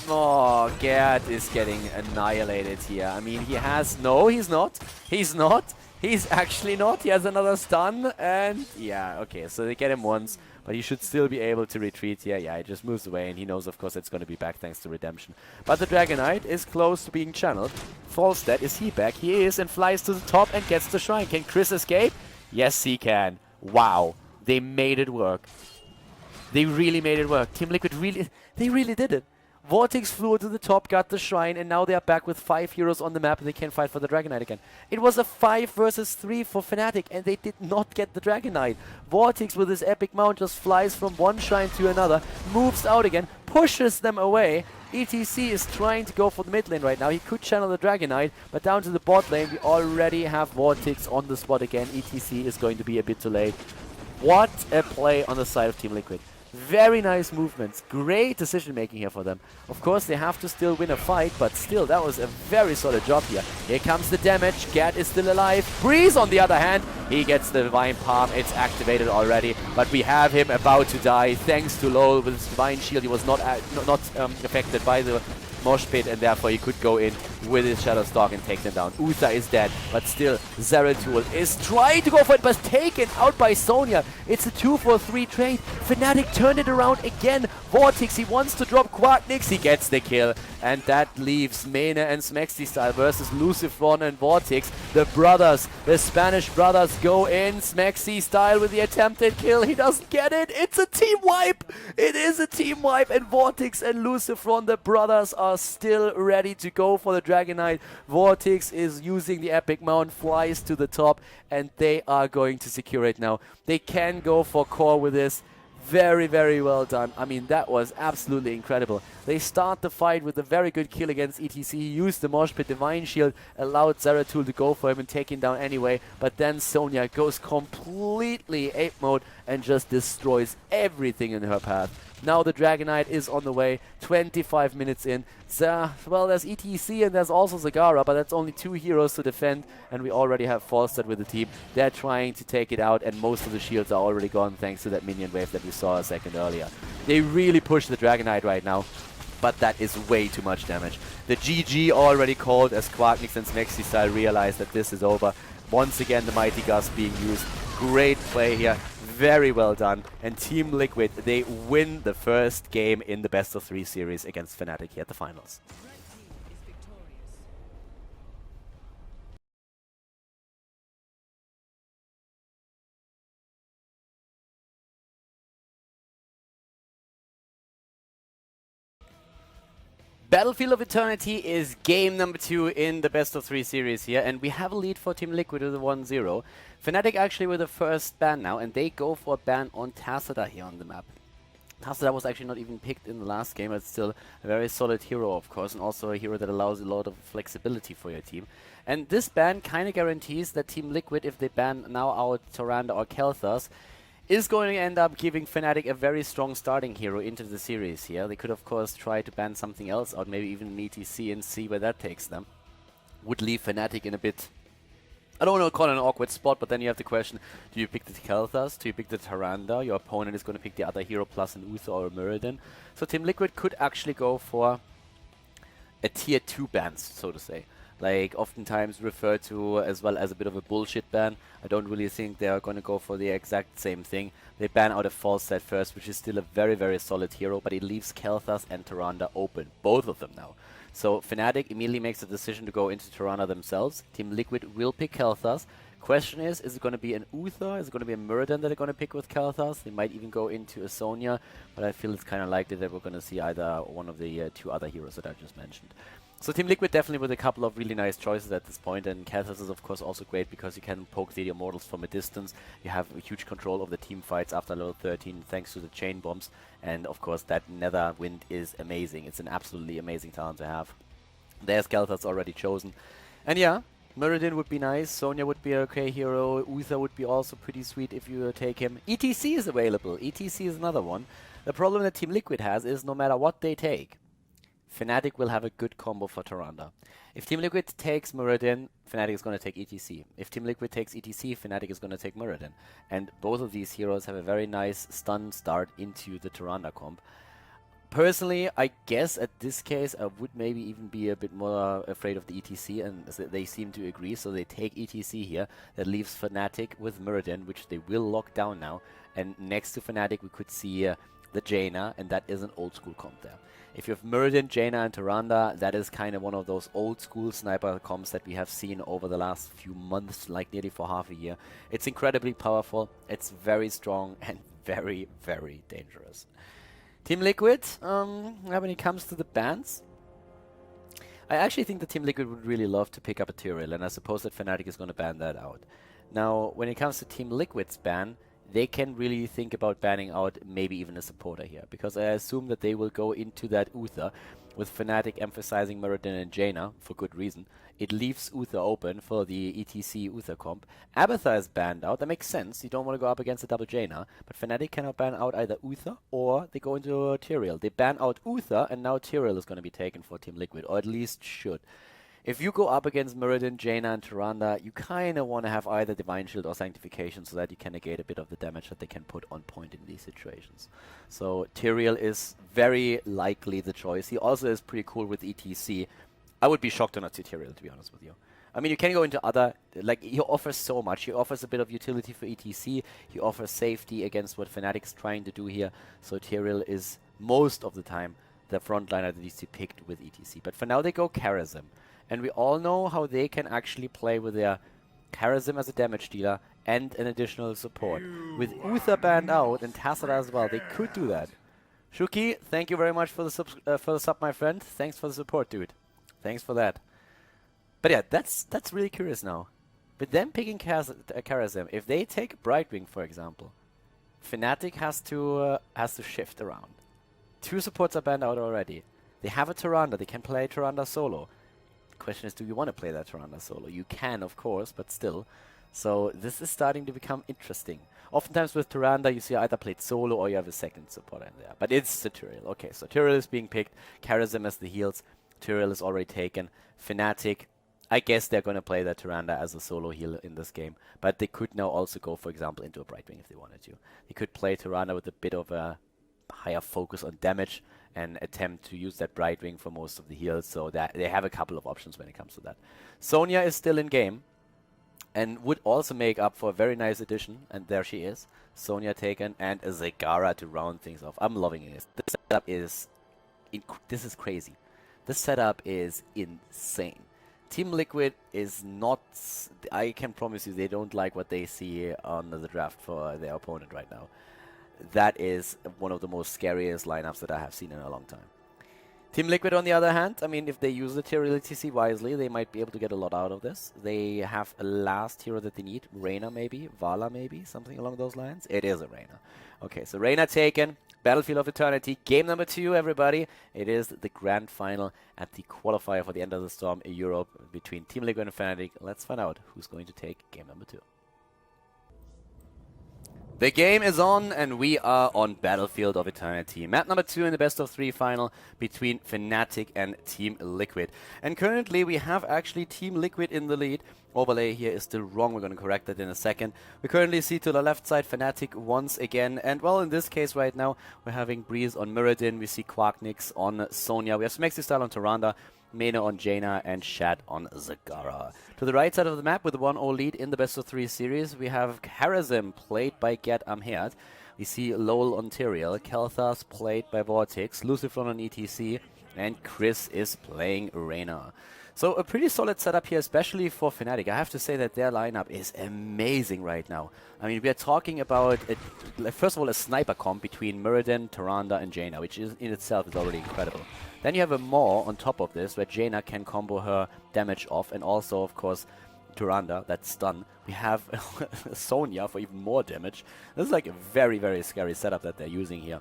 Oh, Gerd is getting annihilated here. I mean, he has... No, he's not. He's not. He's actually not. He has another stun, and... Yeah, okay, so they get him once, but he should still be able to retreat here. Yeah, he just moves away, and he knows, of course, it's going to be back thanks to Redemption. But the Dragon Knight is close to being channeled. Falls dead. Is he back? He is, and flies to the top and gets the shrine. Can Chris escape? Yes, he can. Wow. They made it work. They really made it work. TeamLiquid they really did it. Vortex flew to the top, got the shrine, and now they are back with 5 heroes on the map and they can fight for the Dragon Knight again. It was a 5 versus 3 for Fnatic, and they did not get the Dragon Knight. Vortex with his epic mount just flies from one shrine to another, moves out again, pushes them away. ETC is trying to go for the mid lane right now. He could channel the Dragon Knight, but down to the bot lane, we already have Vortex on the spot again. ETC is going to be a bit too late. What a play on the side of TeamLiquid. Very nice movements. Great decision making here for them. Of course, they have to still win a fight, but still, that was a very solid job here. Here comes the damage. Gerd is still alive. Breeze, on the other hand, he gets the Divine Palm. It's activated already, but we have him about to die thanks to Lowell with his Divine Shield. He was not affected by the Mosh Pit, and therefore he could go in with his Shadow Stalk and take them down. Uther is dead, but still Zeratul is trying to go for it, but taken out by Sonya. It's a 2-for-3 trade. Fnatic turned it around again. Vortex, he wants to drop Quacknix, he gets the kill. And that leaves Mene and Smexy style versus Lucifron and Vortex. The brothers, the Spanish brothers go in. Smexy style with the attempted kill. He doesn't get it. It's a team wipe. It is a team wipe. And Vortex and Lucifron, the brothers, are still ready to go for the Dragon Knight. Vortex is using the epic mount, flies to the top, and they are going to secure it now. They can go for core with this. Very, very well done. I mean, that was absolutely incredible. They start the fight with a very good kill against ETC. He used the Mosh Pit Divine Shield, allowed Zeratul to go for him and take him down anyway. But then Sonya goes completely ape mode and just destroys everything in her path. Now the Dragonite is on the way, 25 minutes in. Well, there's ETC and there's also Zagara, but that's only 2 heroes to defend, and we already have Falstad with the team. They're trying to take it out, and most of the shields are already gone thanks to that minion wave that we saw a second earlier. They really push the Dragonite right now, but that is way too much damage. The GG already called as Quacknix and Smexy realize that this is over. Once again, the Mighty Gust being used. Great play here. Very well done. And Team Liquid, they win the first game in the best of 3 series against Fnatic here at the finals. Battlefield of Eternity is game number 2 in the best of 3 series here, and we have a lead for Team Liquid with a 1-0. Fnatic actually with the first ban now, and they go for a ban on Tassadar here on the map. Tassadar was actually not even picked in the last game, but still a very solid hero, of course, and also a hero that allows a lot of flexibility for your team. And this ban kind of guarantees that Team Liquid, if they ban now out Tyrande or Kel'Thas, is going to end up giving Fnatic a very strong starting hero into the series here. They could, of course, try to ban something else out, maybe even an ETC, and see where that takes them. Would leave Fnatic in a bit, I don't want to call it an awkward spot, but then you have the question, do you pick the Kel'Thas, do you pick the Tyrande? Your opponent is going to pick the other hero plus an Uther or a Muradin. So Team Liquid could actually go for a tier 2 ban, so to say. Like oftentimes referred to as well as a bit of a bullshit ban. I don't really think they are going to go for the exact same thing. They ban out a Falstad first, which is still a very, very solid hero, but it leaves Kel'Thas and Tyrande open, both of them now. So Fnatic immediately makes a decision to go into Tyrande themselves. Team Liquid will pick Kel'Thas. Question is it going to be an Uther? Is it going to be a Muradin that they're going to pick with Kel'Thas? They might even go into a Sonya, but I feel it's kind of likely that we're going to see either one of the 2 other heroes that I just mentioned. So Team Liquid definitely with a couple of really nice choices at this point, and Kel'Thas is of course also great because you can poke the Immortals from a distance. You have a huge control of the team fights after level 13 thanks to the chain bombs, and of course that Nether Wind is amazing. It's an absolutely amazing talent to have. There's Kel'Thas already chosen. And yeah, Muradin would be nice, Sonya would be an okay hero, Uther would be also pretty sweet if you take him. ETC is available, ETC is another one. The problem that Team Liquid has is no matter what they take, Fnatic will have a good combo for Tyrande. If Team Liquid takes Muradin, Fnatic is going to take ETC. If Team Liquid takes ETC, Fnatic is going to take Muradin. And both of these heroes have a very nice stun start into the Tyrande comp. Personally, I guess at this case I would maybe even be a bit more afraid of the ETC, and they seem to agree, so they take ETC here. That leaves Fnatic with Muradin, which they will lock down now. And next to Fnatic we could see the Jaina, and that is an old school comp there. If you have Muradin, Jaina and Tyrande, that is kind of one of those old school sniper comps that we have seen over the last few months, like nearly for half a year. It's incredibly powerful, it's very strong and very, very dangerous. Team Liquid, when it comes to the bans, I actually think that Team Liquid would really love to pick up a Tyrael, and I suppose that Fnatic is going to ban that out. Now, when it comes to Team Liquid's ban, they can really think about banning out maybe even a supporter here, because I assume that they will go into that Uther, with Fnatic emphasizing Muradin and Jaina, for good reason. It leaves Uther open for the ETC Uther comp. Abathar is banned out, that makes sense, you don't want to go up against a double Jaina, but Fnatic cannot ban out either Uther, or they go into Tyrael. They ban out Uther, and now Tyrael is going to be taken for Team Liquid, or at least should. If you go up against Muradin, Jaina and Tyrande, you kind of want to have either Divine Shield or Sanctification so that you can negate a bit of the damage that they can put on point in these situations. So Tyrael is very likely the choice. He also is pretty cool with ETC. I would be shocked to not see Tyrael, to be honest with you. I mean, you can go into other, like, he offers so much. He offers a bit of utility for ETC. He offers safety against what Fnatic's trying to do here. So Tyrael is most of the time the frontliner that needs to be picked with ETC. But for now, they go Karazim. And we all know how they can actually play with their Karazim as a damage dealer and an additional support. With Uther banned out and Tassadar as well, they could do that. Shuki, thank you very much for the sub, my friend. Thanks for the support, dude. Thanks for that. But yeah, that's really curious now. With them picking Karazim, if they take Brightwing, for example, Fnatic has to shift around. 2 supports are banned out already. They have a Tyrande. They can play Tyrande solo. The question is, do you want to play that Tyrande solo? You can, of course, but still. So this is starting to become interesting. Oftentimes with Tyrande, you see either played solo or you have a second support in there. But it's the Tyrael. Okay, so Tyrael is being picked. Karazim as the heals. Tyrael is already taken. Fnatic, I guess they're going to play that Tyrande as a solo heal in this game. But they could now also go, for example, into a Brightwing if they wanted to. They could play Tyrande with a bit of a higher focus on damage and attempt to use that Brightwing for most of the heals. So that they have a couple of options when it comes to that. Sonya is still in game. And would also make up for a very nice addition. And there she is. Sonya taken and a Zagara to round things off. I'm loving this. This setup is... this is crazy. This setup is insane. TeamLiquid is not... I can promise you they don't like what they see on the draft for their opponent right now. That is one of the most scariest lineups that I have seen in a long time. TeamLiquid, on the other hand, I mean, if they use the Tyrael ETC wisely, they might be able to get a lot out of this. They have a last hero that they need. Reyna maybe, Vala maybe, something along those lines. It is a Reyna. Okay, so Reyna taken. Battlefield of Eternity. Game number 2, everybody. It is the grand final at the qualifier for the End of the Storm in Europe between TeamLiquid and Fnatic. Let's find out who's going to take game number 2. The game is on, and we are on Battlefield of Eternity. Map number 2 in the best of 3 final between Fnatic and TeamLiquid. And currently we have actually TeamLiquid in the lead. Overlay here is still wrong. We're going to correct that in a second. We currently see to the left side Fnatic once again. And well, in this case right now, we're having Breeze on Muradin. We see Quacknix on Sonya. We have Smexy on Tyrande. Mena on Jaina, and Shat on Zagara. To the right side of the map with the 1-0 lead in the best of 3 series, we have Karazim played by Get Amherd. We see Lowell on Tyrael, Kel'Thas played by Vortex, Lucifron on ETC, and Chris is playing Reyna. So a pretty solid setup here, especially for Fnatic. I have to say that their lineup is amazing right now. I mean, we are talking about, first of all, a sniper comp between Muradin, Tyrande, and Jaina, which is in itself is already incredible. Then you have a Maw on top of this, where Jaina can combo her damage off, and also, of course, Tyrande, that stun. We have Sonya for even more damage. This is like a very, very scary setup that they're using here.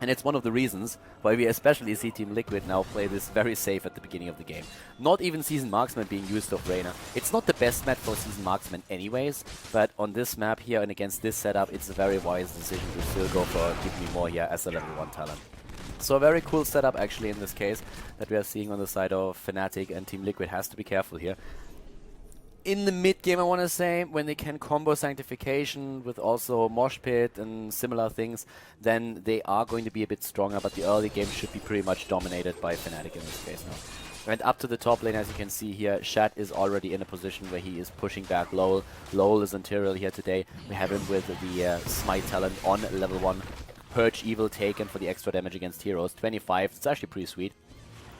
And it's one of the reasons why we especially see TeamLiquid now play this very safe at the beginning of the game. Not even Season Marksman being used of Reyna. It's not the best map for Season Marksman anyways, but on this map here and against this setup, it's a very wise decision to still go for Give Me More here as a level 1 talent. So a very cool setup actually in this case that we are seeing on the side of Fnatic, and TeamLiquid has to be careful here. In the mid game, I want to say, when they can combo Sanctification with also Mosh Pit and similar things, then they are going to be a bit stronger, but the early game should be pretty much dominated by Fnatic in this case now. And up to the top lane, as you can see here, Shat is already in a position where he is pushing back Lowell. Lowell is on Tyrael here today. We have him with the Smite talent on level 1. Purge Evil taken for the extra damage against heroes. 25, it's actually pretty sweet.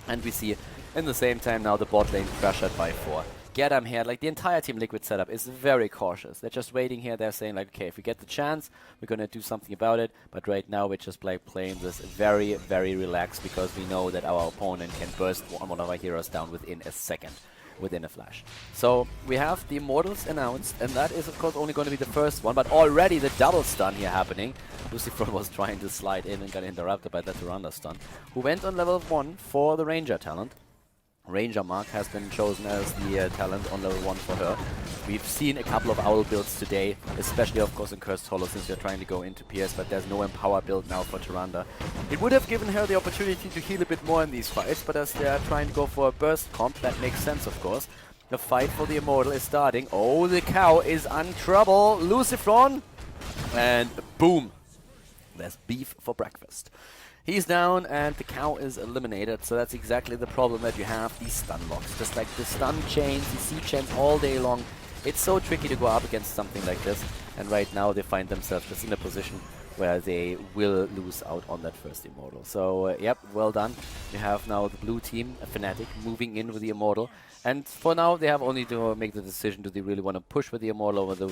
And we see in the same time now the bot lane pressured by 4. Get Amherd, like the entire TeamLiquid setup is very cautious. They're just waiting here. They're saying like, okay, if we get the chance, we're going to do something about it. But right now we're just like playing this very, very relaxed, because we know that our opponent can burst one of our heroes down within a second, within a flash. So we have the Immortals announced, and that is of course only going to be the first one, but already the double stun here happening. Lucifron was trying to slide in and got interrupted by that Tyrande stun, who went on level 1 for the Ranger talent. Ranger Mark has been chosen as the talent on level 1 for her. We've seen a couple of Owl builds today, especially of course in Cursed Hollow, since they're trying to go into PS, but there's no Empower build now for Tyrande. It would have given her the opportunity to heal a bit more in these fights, but as they're trying to go for a burst comp, that makes sense of course. The fight for the Immortal is starting. Oh, the cow is on trouble. Lucifron! And boom! There's beef for breakfast. He's down and the cow is eliminated, so that's exactly the problem that you have, these stun locks. Just like the stun chains, the C chains all day long. It's so tricky to go up against something like this, and right now they find themselves just in a position where they will lose out on that first Immortal. So, yep, well done. You have now the blue team, Fnatic, moving in with the Immortal. And for now, they have only to make the decision, do they really want to push with the Immortal, or do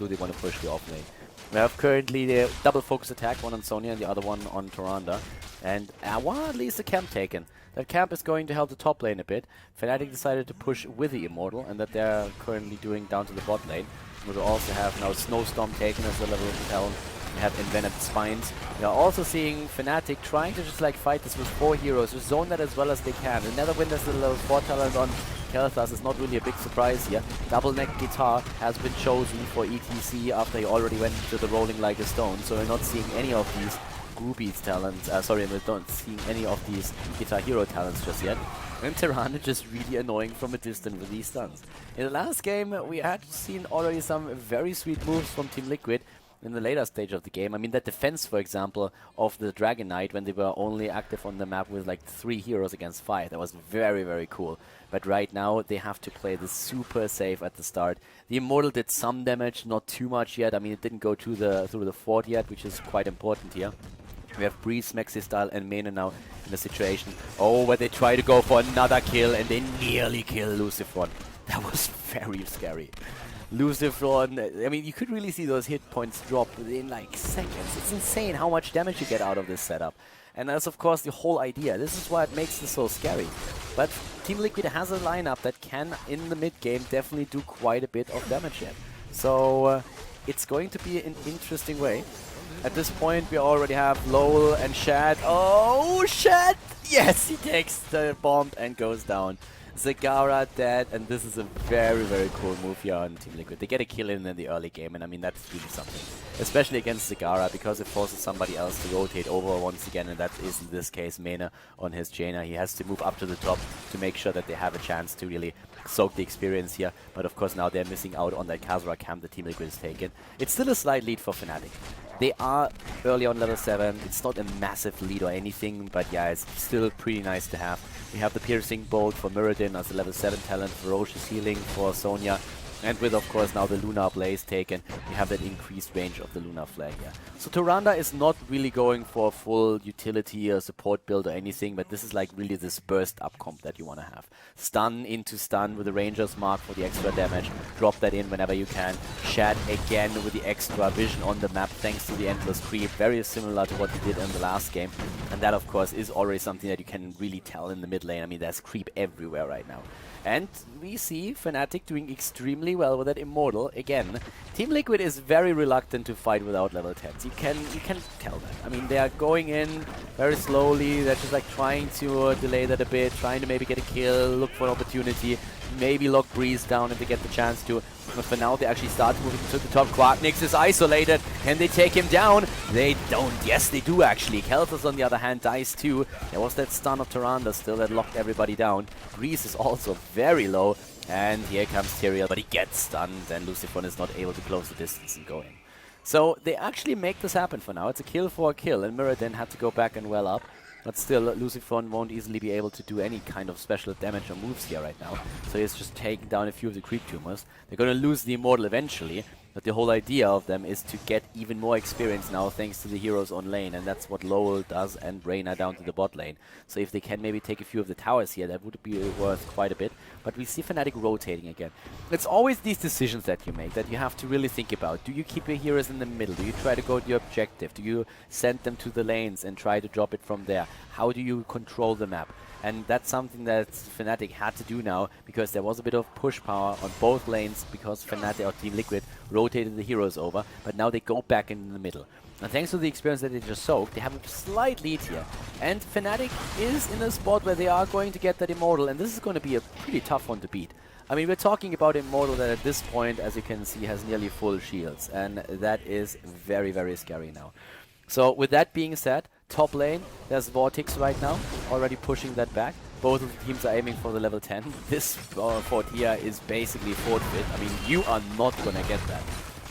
they want to push the off lane? We have currently the double focus attack, one on Sonya and the other one on Tyrande. And well, at least a camp taken. That camp is going to help the top lane a bit. Fnatic decided to push with the Immortal, and that they're currently doing down to the bot lane. We will also have now Snowstorm taken as the level 1 talent We have Envenomed Spines. We are also seeing Fnatic trying to just like fight this with 4 heroes, just zone that as well as they can. The Netherwind has a level 4 talent on Khaldor is not really a big surprise here. Double neck guitar has been chosen for ETC after he already went to the rolling like a stone, so we're not seeing any of these groupies talents, sorry, we're not seeing any of these guitar hero talents just yet. And Tirana just really annoying from a distance with these stuns. In the last game, we had seen already some very sweet moves from TeamLiquid in the later stage of the game. I mean, that defense, for example, of the Dragon Knight when they were only active on the map with like 3 heroes against 5. That was very, very cool. But right now, they have to play this super safe at the start. The Immortal did some damage, not too much yet. I mean, it didn't go through the fort yet, which is quite important here. We have Breeze, Maxi Style, and Mena now in the situation. Oh, where they try to go for another kill, and they nearly kill Lucifron. That was very scary. Lucifron, I mean, you could really see those hit points drop in like seconds. It's insane how much damage you get out of this setup. And that's, of course, the whole idea. This is why it makes this so scary. But TeamLiquid has a lineup that can, in the mid-game, definitely do quite a bit of damage yet. So, it's going to be an interesting way. At this point, we already have Lowell and Shad. Oh, Shad! Yes, he takes the bomb and goes down. Zagara dead, and this is a very, very cool move here on TeamLiquid. They get a kill in the early game, and I mean, that's really something. Especially against Zagara, because it forces somebody else to rotate over once again, and that is, in this case, Mena on his Jaina. He has to move up to the top to make sure that they have a chance to really soak the experience here. But of course, now they're missing out on that Khaldor camp that TeamLiquid is taking. It's still a slight lead for Fnatic. They are early on level 7. It's not a massive lead or anything, but yeah, it's still pretty nice to have. We have the Piercing Bolt for Muradin as a level 7 talent, Ferocious Healing for Sonya, and with, of course, now the Lunar Blaze taken, we have that increased range of the Lunar Flare here. So Tyrande is not really going for a full utility or support build or anything, but this is like really this burst up comp that you want to have. Stun into stun with the Ranger's Mark for the extra damage. Drop that in whenever you can. Shad again with the extra vision on the map thanks to the Endless Creep. Very similar to what he did in the last game. And that, of course, is already something that you can really tell in the mid lane. I mean, there's creep everywhere right now. And we see Fnatic doing extremely well with that Immortal. Again, TeamLiquid is very reluctant to fight without level 10s. You can tell that. I mean, they are going in very slowly. They're just like trying to delay that a bit, trying to maybe get a kill, look for an opportunity, maybe lock Breeze down if they get the chance to. But for now, they actually start moving to the top. Quarknix is isolated. Can they take him down? They don't. Yes, they do actually. Kelthus, on the other hand, dies too. There was that stun of Tyrande still that locked everybody down. Breeze is also very low. And here comes Tyrael, but he gets stunned, and Lucifron is not able to close the distance and go in. So they actually make this happen for now. It's a kill for a kill, and Muradin had to go back and well up. But still, Lucifron won't easily be able to do any kind of special damage or moves here right now. So he's just taking down a few of the creep tumors. They're going to lose the Immortal eventually, but the whole idea of them is to get even more experience now thanks to the heroes on lane, and that's what Lowell does, and Reyna down to the bot lane. So if they can maybe take a few of the towers here, that would be worth quite a bit. But we see Fnatic rotating again. It's always these decisions that you make that you have to really think about. Do you keep your heroes in the middle? Do you try to go to your objective? Do you send them to the lanes and try to drop it from there? How do you control the map? And that's something that Fnatic had to do now, because there was a bit of push power on both lanes, because Fnatic or TeamLiquid rotated the heroes over, but now they go back in the middle. And thanks to the experience that they just soaked, they have a slight lead here. And Fnatic is in a spot where they are going to get that Immortal, and this is going to be a pretty tough one to beat. I mean, we're talking about Immortal that at this point, as you can see, has nearly full shields, and that is very, very scary now. So with that being said, top lane, there's Vortex right now, already pushing that back. Both of the teams are aiming for the level 10. This fort here is basically forfeit. I mean, you are not going to get that.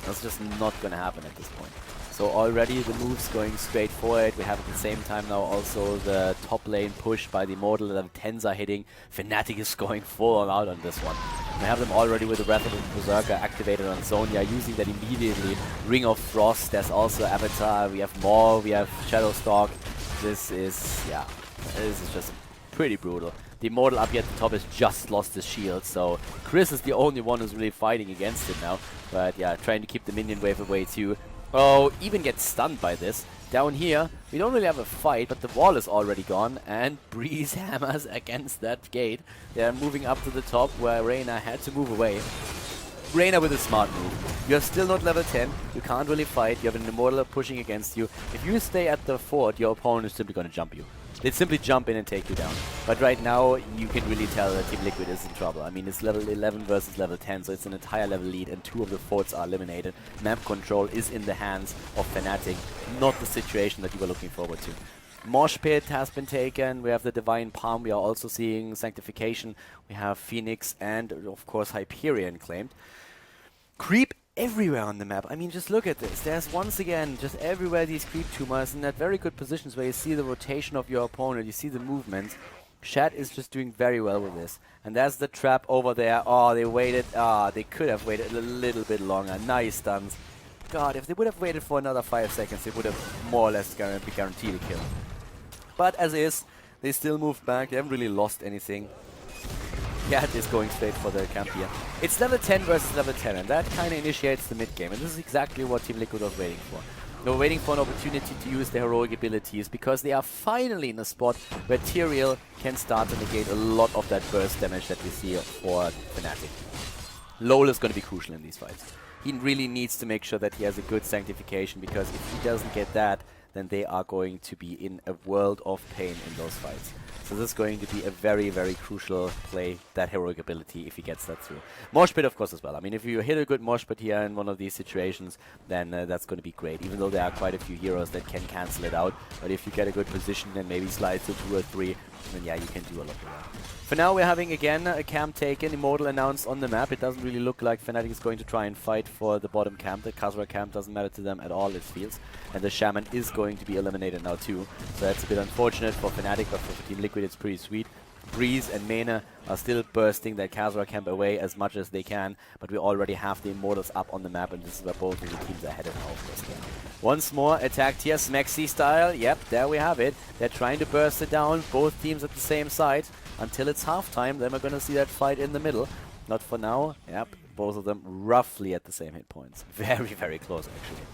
That's just not going to happen at this point. So already the moves going straight for it. We have at the same time now also the top lane push by the Immortal. The level 10s are hitting. Fnatic is going full out on this one. We have them already with the Wrath of the Berserker activated on Sonya, using that immediately. Ring of Frost, there's also Avatar, we have more, we have Shadowstalk. This is, yeah, this is just pretty brutal. The Immortal up here at the top has just lost his shield, so Chris is the only one who's really fighting against it now. But yeah, trying to keep the minion wave away too. Oh, even gets stunned by this. Down here, we don't really have a fight, but the wall is already gone, and Breeze hammers against that gate. They're moving up to the top where Reyna had to move away. Reyna with a smart move. You're still not level 10, you can't really fight, you have an Immortal pushing against you. If you stay at the fort, your opponent is simply going to jump you. They simply jump in and take you down. But right now, you can really tell that TeamLiquid is in trouble. I mean, it's level 11 versus level 10, so it's an entire level lead, and 2 of the forts are eliminated. Map control is in the hands of Fnatic, not the situation that you were looking forward to. Mosh Pit has been taken, we have the Divine Palm, we are also seeing Sanctification, we have Phoenix and, of course, Hyperion claimed. Creep everywhere on the map. I mean, just look at this. There's once again just everywhere these creep tumors in that very good positions where you see the rotation of your opponent, you see the movements. Shat is just doing very well with this. And there's the trap over there. Oh, they waited. They could have waited a little bit longer. Nice stuns. God, if they would have waited for another 5 seconds, they would have more or less be guaranteed a kill. But as is, they still moved back. They haven't really lost anything. Cat is going straight for the camp here. It's level 10 versus level 10, and that kind of initiates the mid game. And this is exactly what TeamLiquid was waiting for. They were waiting for an opportunity to use their heroic abilities, because they are finally in a spot where Tyrael can start to negate a lot of that burst damage that we see for Fnatic. Lol is going to be crucial in these fights. He really needs to make sure that he has a good sanctification, because if he doesn't get that, then they are going to be in a world of pain in those fights. So this is going to be a very, very crucial play, that heroic ability, if he gets that through. Mosh Pit, of course, as well. I mean, if you hit a good Mosh Pit here in one of these situations, then that's going to be great, even though there are quite a few heroes that can cancel it out. But if you get a good position and maybe slide to 2 or 3, then yeah, you can do a lot of that. For now, we're having, again, a camp taken, Immortal announced on the map. It doesn't really look like Fnatic is going to try and fight for the bottom camp. The Khaldor camp doesn't matter to them at all, it feels. And the Shaman is going to be eliminated now too. So that's a bit unfortunate for Fnatic, but for TeamLiquid it's pretty sweet. Breeze and Mena are still bursting that Khaldor camp away as much as they can, but we already have the Immortals up on the map, and this is where both of the teams are headed now, of course. Once more attacked here, Smexy style. Yep, there we have it. They're trying to burst it down, both teams at the same side, until it's halftime. Then we're going to see that fight in the middle. Not for now. Yep, both of them roughly at the same hit points. Very, very close, actually.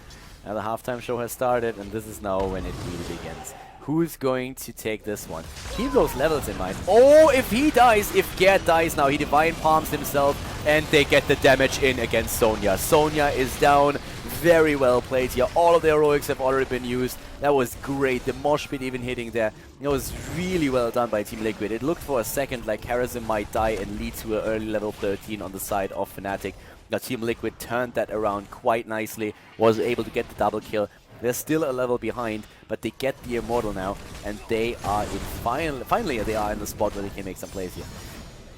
Now the halftime show has started, and this is now when it really begins. Who's going to take this one? Keep those levels in mind. Oh, if he dies, if Gerd dies now, he Divine Palms himself, and they get the damage in against Sonya. Sonya is down. Very well played here. All of the heroics have already been used. That was great. The Mosh Pit even hitting there. It was really well done by TeamLiquid. It looked for a second like Harrison might die and lead to an early level 13 on the side of Fnatic. Now TeamLiquid turned that around quite nicely, was able to get the double kill. They're still a level behind, but they get the Immortal now, and they are in finally they are in the spot where they can make some plays here.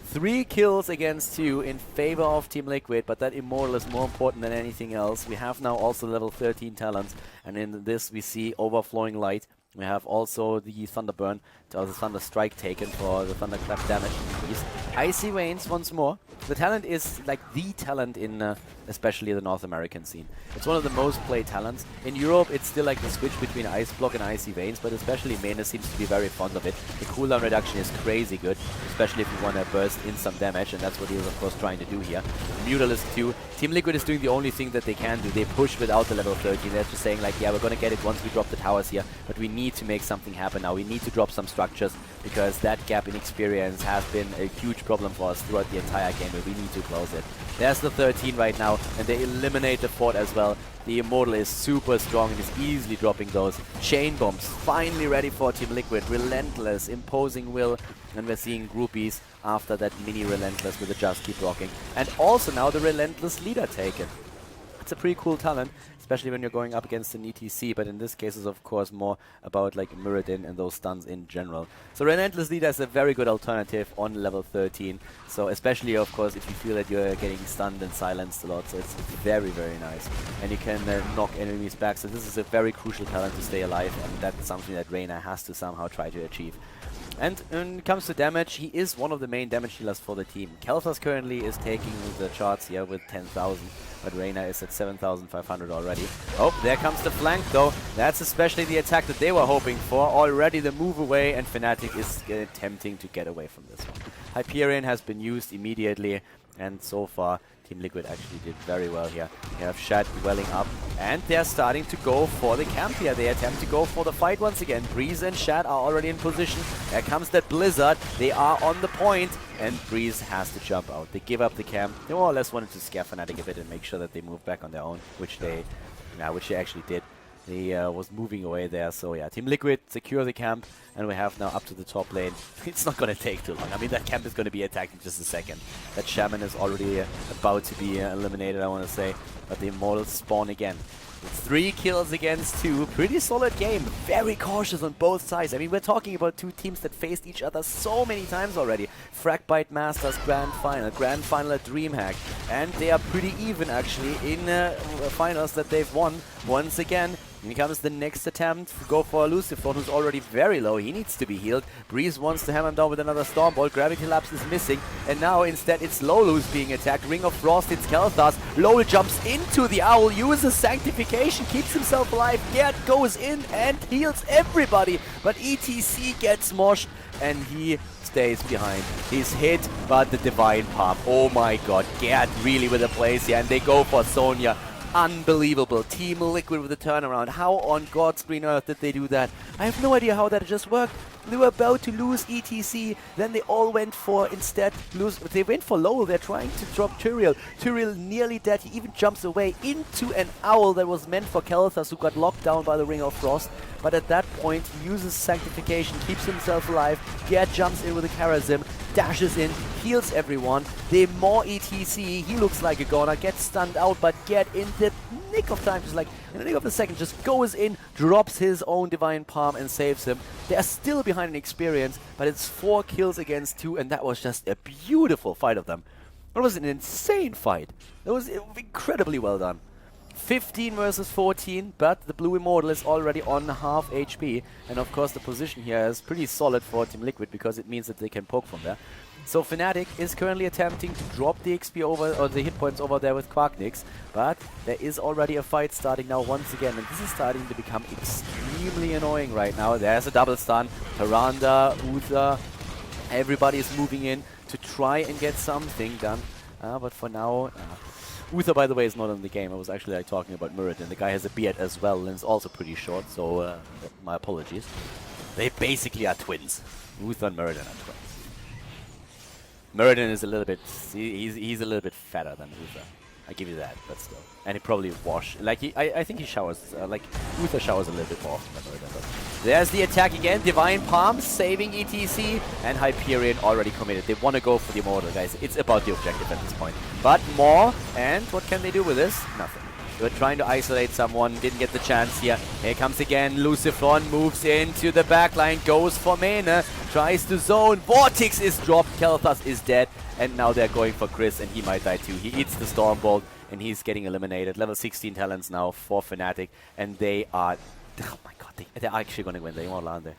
3 kills against 2 in favor of TeamLiquid, but that Immortal is more important than anything else. We have now also level 13 talents, and in this we see Overflowing Light. We have also the Thunderburn, or the Thunder Strike taken for the Thunderclap damage. These Icy Veins once more. The talent is like the talent in especially the North American scene. It's one of the most played talents. In Europe, it's still like the switch between Ice Block and Icy Veins, but especially Mena seems to be very fond of it. The cooldown reduction is crazy good, especially if you want to burst in some damage, and that's what he is of course trying to do here. Mutalisk too. TeamLiquid is doing the only thing that they can do. They push without the level 13. They're just saying like, yeah, we're going to get it once we drop the towers here, but we need to make something happen now. We need to drop some structures, because that gap in experience has been a huge problem for us throughout the entire game, and we need to close it. There's the 13 right now, and they eliminate the fort as well. The Immortal is super strong and is easily dropping those. Chain Bombs finally ready for TeamLiquid. Relentless, imposing will, and we're seeing groupies after that mini Relentless with the Just Keep Rocking. And also now the Relentless Leader taken. It's a pretty cool talent, especially when you're going up against an ETC, but in this case is of course more about like Muradin and those stuns in general. So Relentless Leader is a very good alternative on level 13, so especially of course if you feel that you're getting stunned and silenced a lot, so it's very, very nice. And you can knock enemies back, so this is a very crucial talent to stay alive, and that's something that Reyna has to somehow try to achieve. And when it comes to damage, he is one of the main damage dealers for the team. Kelthas currently is taking the charts here with 10,000, but Reyna is at 7,500 already. Oh, there comes the flank though. That's especially the attack that they were hoping for. Already the move away, and Fnatic is attempting to get away from this one. Hyperion has been used immediately, and so far TeamLiquid actually did very well here. They have Shad dwelling up, and they're starting to go for the camp here. They attempt to go for the fight once again. Breeze and Shad are already in position. There comes that Blizzard. They are on the point, and Breeze has to jump out. They give up the camp. They more or less wanted to scare Fnatic a bit and make sure that they move back on their own, which they actually did. He was moving away there, so yeah, TeamLiquid secure the camp, and we have now up to the top lane. It's not going to take too long. I mean, that camp is going to be attacked in just a second. That Shaman is already about to be eliminated, I want to say, but the Immortals spawn again. 3 kills against 2, pretty solid game, very cautious on both sides. I mean, we're talking about 2 teams that faced each other so many times already. Fragbyte Masters Grand Final at DreamHack, and they are pretty even actually in finals that they've won once again. Here comes the next attempt to go for Lucifer, who's already very low. He needs to be healed. Breeze wants to hammer him down with another Stormbolt. Gravity Lapse is missing. And now instead it's Lolo who's being attacked. Ring of Frost hits Kel'Thas. Lolo jumps into the Owl, uses Sanctification, keeps himself alive. Gerd goes in and heals everybody. But ETC gets moshed and he stays behind. He's hit, but the Divine Palm. Oh my god, Gerd really with a place here. And they go for Sonya. Unbelievable. TeamLiquid with a turnaround. How on God's green earth did they do that? I have no idea how that just worked. They were about to lose ETC, then they all went for, instead, they went for Lowell. They're trying to drop Tyrael. Tyrael nearly dead. He even jumps away into an Owl that was meant for Kel'Thas, who got locked down by the Ring of Frost. But at that point, he uses Sanctification, keeps himself alive. Gerd jumps in with a Karazim, dashes in, heals everyone. They more ETC. He looks like a goner, gets stunned out, but Gerd in the nick of time, just like in the nick of a second, just goes in, drops his own Divine Palm and saves him. They are still behind in experience, but it's 4 kills against 2, and that was just a beautiful fight of them. It was an insane fight. It was incredibly well done. 15 versus 14, but the Blue Immortal is already on half HP, and of course the position here is pretty solid for TeamLiquid because it means that they can poke from there. So Fnatic is currently attempting to drop the XP over, or the hit points over there with Quarknix, but there is already a fight starting now once again, and this is starting to become extremely annoying right now. There's a double stun, Tyrande, Uther, everybody is moving in to try and get something done, but for now... Uther, by the way, is not in the game. I was actually talking about Muradin. The guy has a beard as well and is also pretty short, so my apologies. They basically are twins. Uther and Muradin are twins. Muradin is a little bit... He's a little bit fatter than Uther. I give you that, but still. And he probably I think he showers... Uther showers a little bit more often than Muradin does. There's the attack again. Divine Palm saving ETC, and Hyperion already committed. They want to go for the Immortal, guys. It's about the objective at this point. But more, and what can they do with this? Nothing. They were trying to isolate someone, didn't get the chance here. Here comes again, Lucifer moves into the backline, goes for Mane, tries to zone. Vortex is dropped, Kel'Thas is dead, and now they're going for Chris, and he might die too. He eats the Stormbolt, and he's getting eliminated. Level 16 talents now for Fnatic, and they are... Oh my god, they're actually going to win the Immortal, aren't they?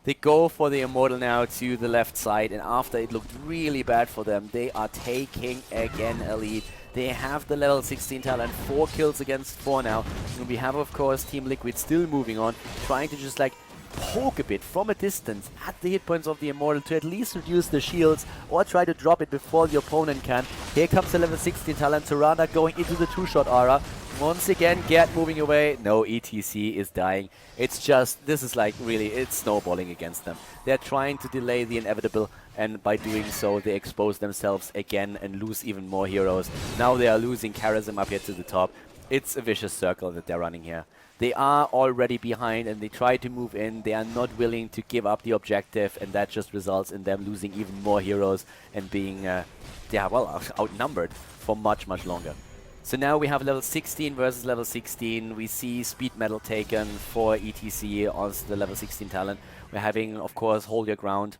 They go for the Immortal now to the left side, and after it looked really bad for them, they are taking again a lead. They have the level 16 talent, 4 kills against 4 now. And we have, of course, TeamLiquid still moving on, trying to just like poke a bit from a distance at the hit points of the Immortal to at least reduce the shields or try to drop it before the opponent can. Here comes the level 16 talent, Tyrande going into the 2-shot aura. Once again, Gerd moving away. No, ETC is dying. It's just, this is like really, it's snowballing against them. They're trying to delay the inevitable, and by doing so, they expose themselves again and lose even more heroes. Now they are losing Karazim up here to the top. It's a vicious circle that they're running here. They are already behind and they try to move in. They are not willing to give up the objective, and that just results in them losing even more heroes and being, outnumbered for much, much longer. So now we have level 16 versus level 16. We see speed metal taken for ETC on the level 16 talent. We're having, of course, Holy Ground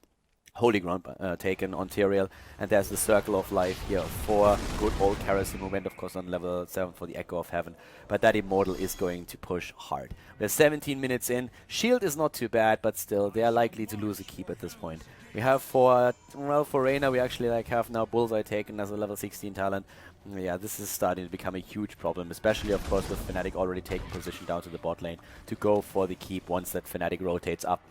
taken on Tyrael, and there's the Circle of Life here for good old Karazim, who went, of course, on level 7 for the Echo of Heaven, but that Immortal is going to push hard. We're 17 minutes in. Shield is not too bad, but still, they are likely to lose a keep at this point. We have for Reyna, we actually have now Bullseye taken as a level 16 talent. Yeah, this is starting to become a huge problem, especially, of course, with Fnatic already taking position down to the bot lane to go for the keep once that Fnatic rotates up,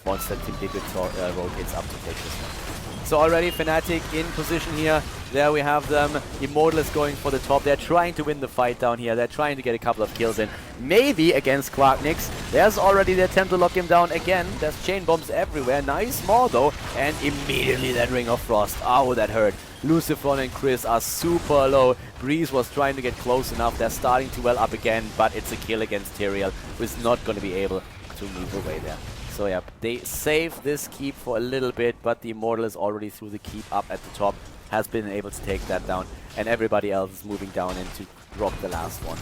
once that TeamLiquid rotates up to take this one. So already Fnatic in position here. There we have them. Immortal is going for the top. They're trying to win the fight down here. They're trying to get a couple of kills in. Maybe against Quacknix. There's already the attempt to lock him down again. There's chain bombs everywhere. Nice more though. And immediately that Ring of Frost. Oh, that hurt. Lucifron and Chris are super low. Breeze was trying to get close enough. They're starting to well up again, but it's a kill against Tyrael, who is not going to be able to move away there. So yeah, they save this keep for a little bit, but the Immortal is already through the keep up at the top, has been able to take that down, and everybody else is moving down in to drop the last one.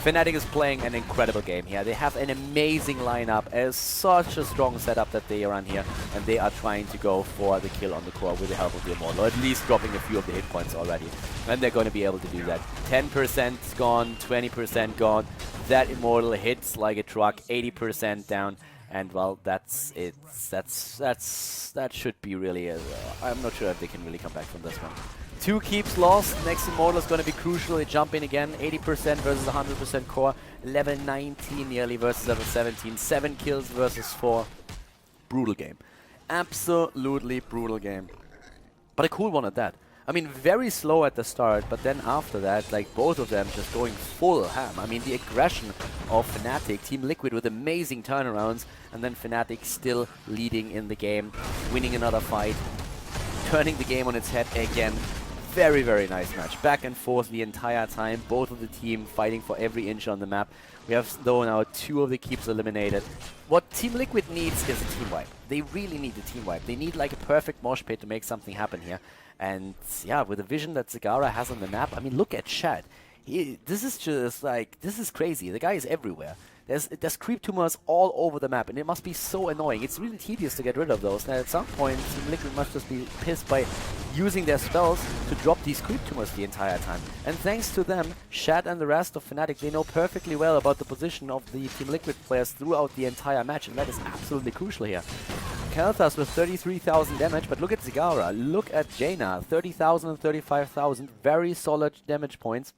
Fnatic is playing an incredible game here. They have an amazing lineup, such a strong setup that they run here, and they are trying to go for the kill on the core with the help of the Immortal, or at least dropping a few of the hit points already. And they're going to be able to do that. 10% gone, 20% gone. That Immortal hits like a truck, 80% down. And well, that's it. That should be really. I'm not sure if they can really come back from this one. 2 keeps lost. Next Immortal is going to be crucial. They jump in again. 80% versus 100% core. Level 19 nearly versus level 17. 7 kills versus 4. Brutal game. Absolutely brutal game. But a cool one at that. I mean, very slow at the start, but then after that, like, both of them just going full ham. I mean, the aggression of Fnatic, TeamLiquid with amazing turnarounds, and then Fnatic still leading in the game, winning another fight, turning the game on its head again. Very, very nice match. Back and forth the entire time, both of the team fighting for every inch on the map. We have, though, now 2 of the keeps eliminated. What TeamLiquid needs is a team wipe. They really need a team wipe. They need, like, a perfect mosh pit to make something happen here. And yeah, with the vision that Zagara has on the map, I mean, look at Shad. This is just like, this is crazy. The guy is everywhere. There's creep tumors all over the map, and it must be so annoying. It's really tedious to get rid of those. And at some point, TeamLiquid must just be pissed by using their spells to drop these creep tumors the entire time. And thanks to them, Shad and the rest of Fnatic, they know perfectly well about the position of the TeamLiquid players throughout the entire match, and that is absolutely crucial here. Kalthas with 33,000 damage, but look at Zagara, look at Jaina, 30,000 and 35,000, very solid damage points.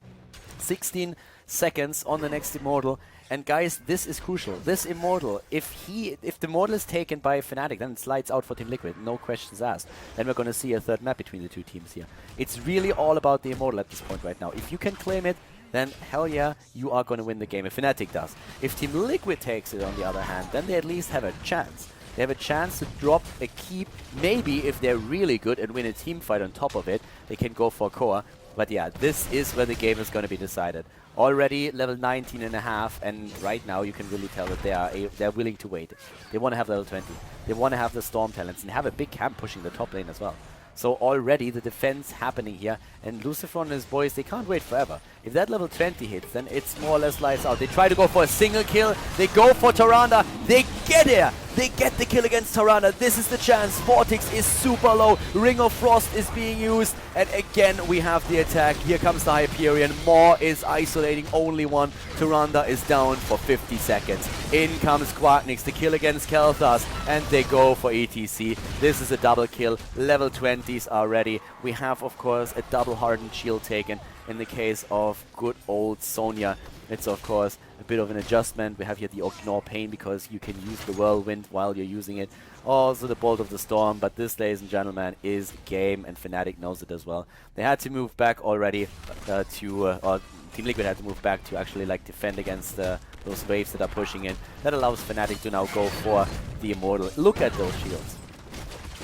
16 seconds on the next Immortal, and guys, this is crucial. This Immortal, if the Immortal is taken by Fnatic, then it slides out for TeamLiquid, no questions asked. Then we're going to see a third map between the 2 teams here. It's really all about the Immortal at this point right now. If you can claim it, then hell yeah, you are going to win the game, if Fnatic does. If TeamLiquid takes it, on the other hand, then they at least have a chance. They have a chance to drop a keep. Maybe if they're really good and win a team fight on top of it, they can go for core. But yeah, this is where the game is going to be decided. Already level 19.5, and right now you can really tell that they're willing to wait. They want to have level 20. They want to have the Storm talents and have a big camp pushing the top lane as well. So already the defense happening here, and Lucifron and his boys, they can't wait forever. If that level 20 hits, then it's more or less lights out. They try to go for a single kill, they go for Tyrande, they get here! They get the kill against Tyrande. This is the chance. Vortex is super low. Ring of Frost is being used. And again, we have the attack. Here comes the Hyperion. Maw is isolating only one. Tyrande is down for 50 seconds. In comes Quacknix. The kill against Kalthas. And they go for ETC. This is a double kill. Level 20s are ready. We have, of course, a double hardened shield taken in the case of good old Sonya. It's, of course, a bit of an adjustment. We have here the Ignore Pain because you can use the Whirlwind while you're using it. Also the Bolt of the Storm, but this, ladies and gentlemen, is game, and Fnatic knows it as well. They had to move back already or TeamLiquid had to move back to actually like defend against those waves that are pushing in. That allows Fnatic to now go for the Immortal. Look at those shields.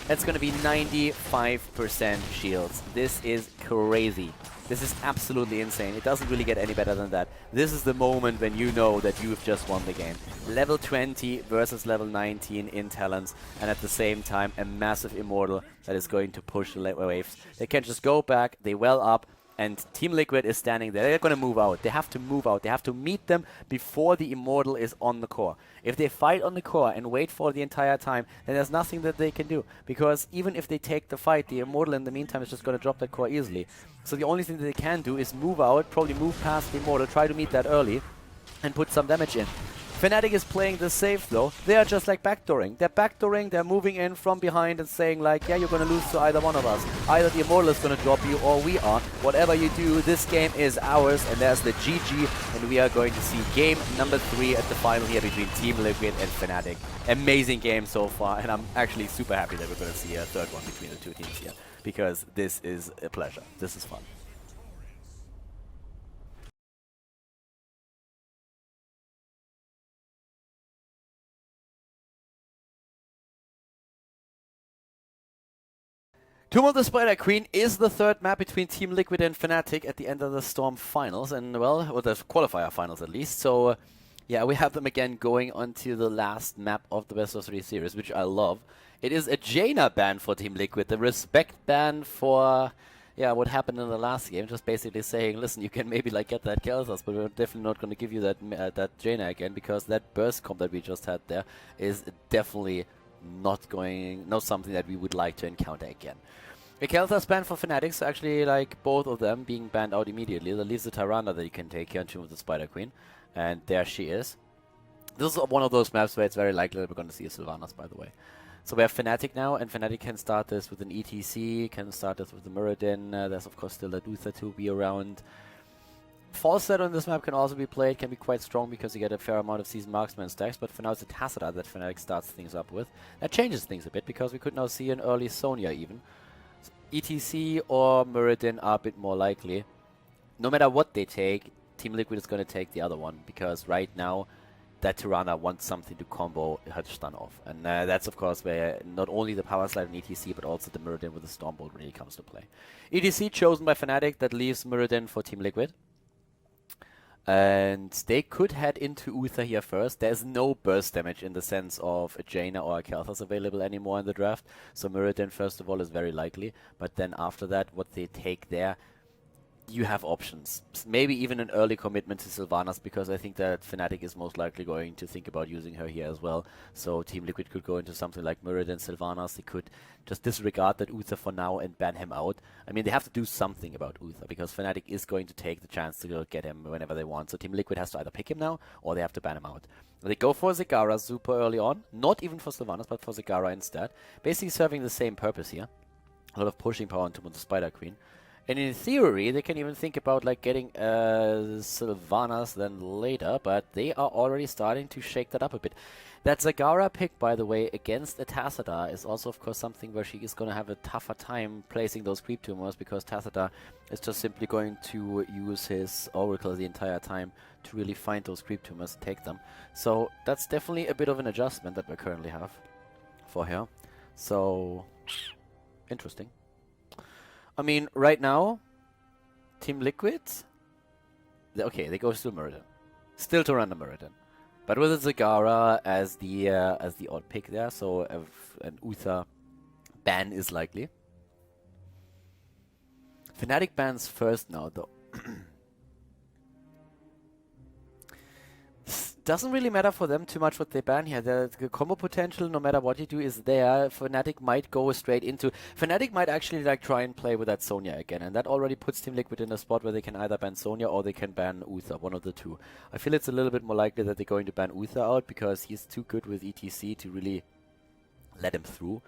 That's going to be 95% shields. This is crazy. This is absolutely insane. It doesn't really get any better than that. This is the moment when you know that you've just won the game. Level 20 versus level 19 in talents, and at the same time a massive Immortal that is going to push the waves. They can just go back, they well up, and TeamLiquid is standing there. They're going to move out. They have to move out. They have to meet them before the Immortal is on the core. If they fight on the core and wait for the entire time, then there's nothing that they can do. Because even if they take the fight, the Immortal in the meantime is just going to drop that core easily. So the only thing that they can do is move out, probably move past the Immortal, try to meet that early, and put some damage in. Fnatic is playing this safe though. They are just like backdooring. They're backdooring, they're moving in from behind and saying like, yeah, you're gonna lose to either one of us. Either the Immortal is gonna drop you or we are. Whatever you do, this game is ours, and there's the GG, and we are going to see game number 3 at the final here between TeamLiquid and Fnatic. Amazing game so far, and I'm actually super happy that we're gonna see a third one between the two teams here, because this is a pleasure. This is fun. Tomb of the Spider Queen is the third map between TeamLiquid and Fnatic at the end of the Storm finals, and well, or the qualifier finals at least. So, yeah, we have them again going on to the last map of the best of 3 series, which I love. It is a Jaina ban for TeamLiquid, the respect ban for, yeah, what happened in the last game. Just basically saying, listen, you can maybe like get that Kelthas, but we're definitely not going to give you that that Jaina again, because that burst comp that we just had there is definitely not something that we would like to encounter again. A Kelthas ban for Fnatic, so actually like both of them being banned out immediately. That leaves the Tyrande that you can take here on Tomb of the Spider Queen, and there she is. This is one of those maps where it's very likely that we're going to see a Sylvanas, by the way. So we have Fnatic now, and Fnatic can start this with an ETC, can start this with the Muradin. There's of course still that Uther to be around. False set on this map can also be played, can be quite strong because you get a fair amount of seasoned marksman stacks, but for now it's a Tacita that Fnatic starts things up with. That changes things a bit, because we could now see an early Sonya even. ETC or Muradin are a bit more likely. No matter what they take, TeamLiquid is going to take the other one, because right now that Tyrande wants something to combo her stun off. And that's of course where not only the power slide and ETC, but also the Muradin with the Stormbolt really comes to play. ETC chosen by Fnatic, that leaves Muradin for TeamLiquid. And they could head into Uther here first. There's no burst damage in the sense of a Jaina or a Kelthas available anymore in the draft. So Muradin first of all is very likely. But then after that, what they take there, you have options. Maybe even an early commitment to Sylvanas, because I think that Fnatic is most likely going to think about using her here as well. So TeamLiquid could go into something like Muradin, Sylvanas. They could just disregard that Uther for now and ban him out. I mean, they have to do something about Uther, because Fnatic is going to take the chance to go get him whenever they want. So TeamLiquid has to either pick him now, or they have to ban him out. They go for Zagara super early on. Not even for Sylvanas, but for Zagara instead. Basically serving the same purpose here. A lot of pushing power into the Spider Queen. And in theory, they can even think about like getting Sylvanas then later, but they are already starting to shake that up a bit. That Zagara pick, by the way, against a Tacita is also, of course, something where she is going to have a tougher time placing those creep tumors, because Tacita is just simply going to use his Oracle the entire time to really find those creep tumors and take them. So that's definitely a bit of an adjustment that we currently have for her. So, interesting. I mean, right now, TeamLiquid, okay, they go still Muradin. Still to run the Muradin. But with a Zagara as the odd pick there, so an Uther ban is likely. Fnatic bans first now, though. Doesn't really matter for them too much what they ban here. The combo potential, no matter what you do, is there. Fnatic might go straight into... Fnatic might actually like try and play with that Sonya again, and that already puts TeamLiquid in a spot where they can either ban Sonya or they can ban Uther, one of the two. I feel it's a little bit more likely that they're going to ban Uther out, because he's too good with ETC to really let him through.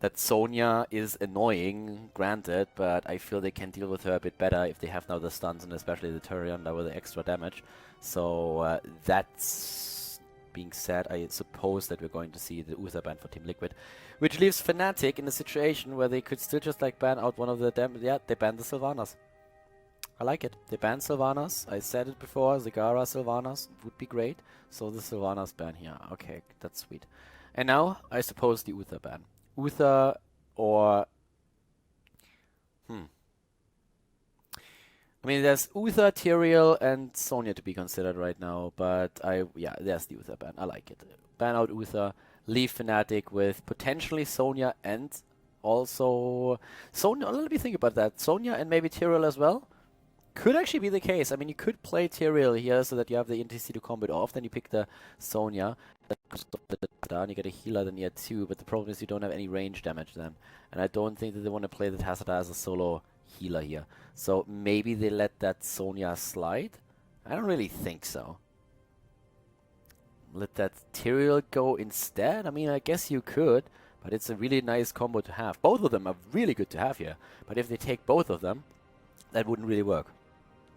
That Sonya is annoying, granted, but I feel they can deal with her a bit better if they have now the stuns, and especially the Tyrande with the extra damage. So that's being said, I suppose that we're going to see the Uther ban for TeamLiquid, which leaves Fnatic in a situation where they could still just like ban out one of the yeah, they ban the Sylvanas. I like it. They ban Sylvanas. I said it before, Zagara Sylvanas would be great. So the Sylvanas ban here. Okay, that's sweet. And now, I suppose the Uther ban. Uther or... I mean, there's Uther, Tyrael, and Sonya to be considered right now, but yeah, there's the Uther ban. I like it. Ban out Uther, leave Fnatic with potentially Sonya and also... Sonya, let me think about that. Sonya and maybe Tyrael as well? Could actually be the case. I mean, you could play Tyrael here so that you have the NTC to combo it off, then you pick the Sonya, and you get a healer then you had 2, but the problem is you don't have any range damage then. And I don't think that they want to play the Tacita as a solo healer here. So maybe they let that Sonya slide? I don't really think so. let that Tyrael go instead? I mean, I guess you could, but it's a really nice combo to have. Both of them are really good to have here, but if they take both of them, that wouldn't really work.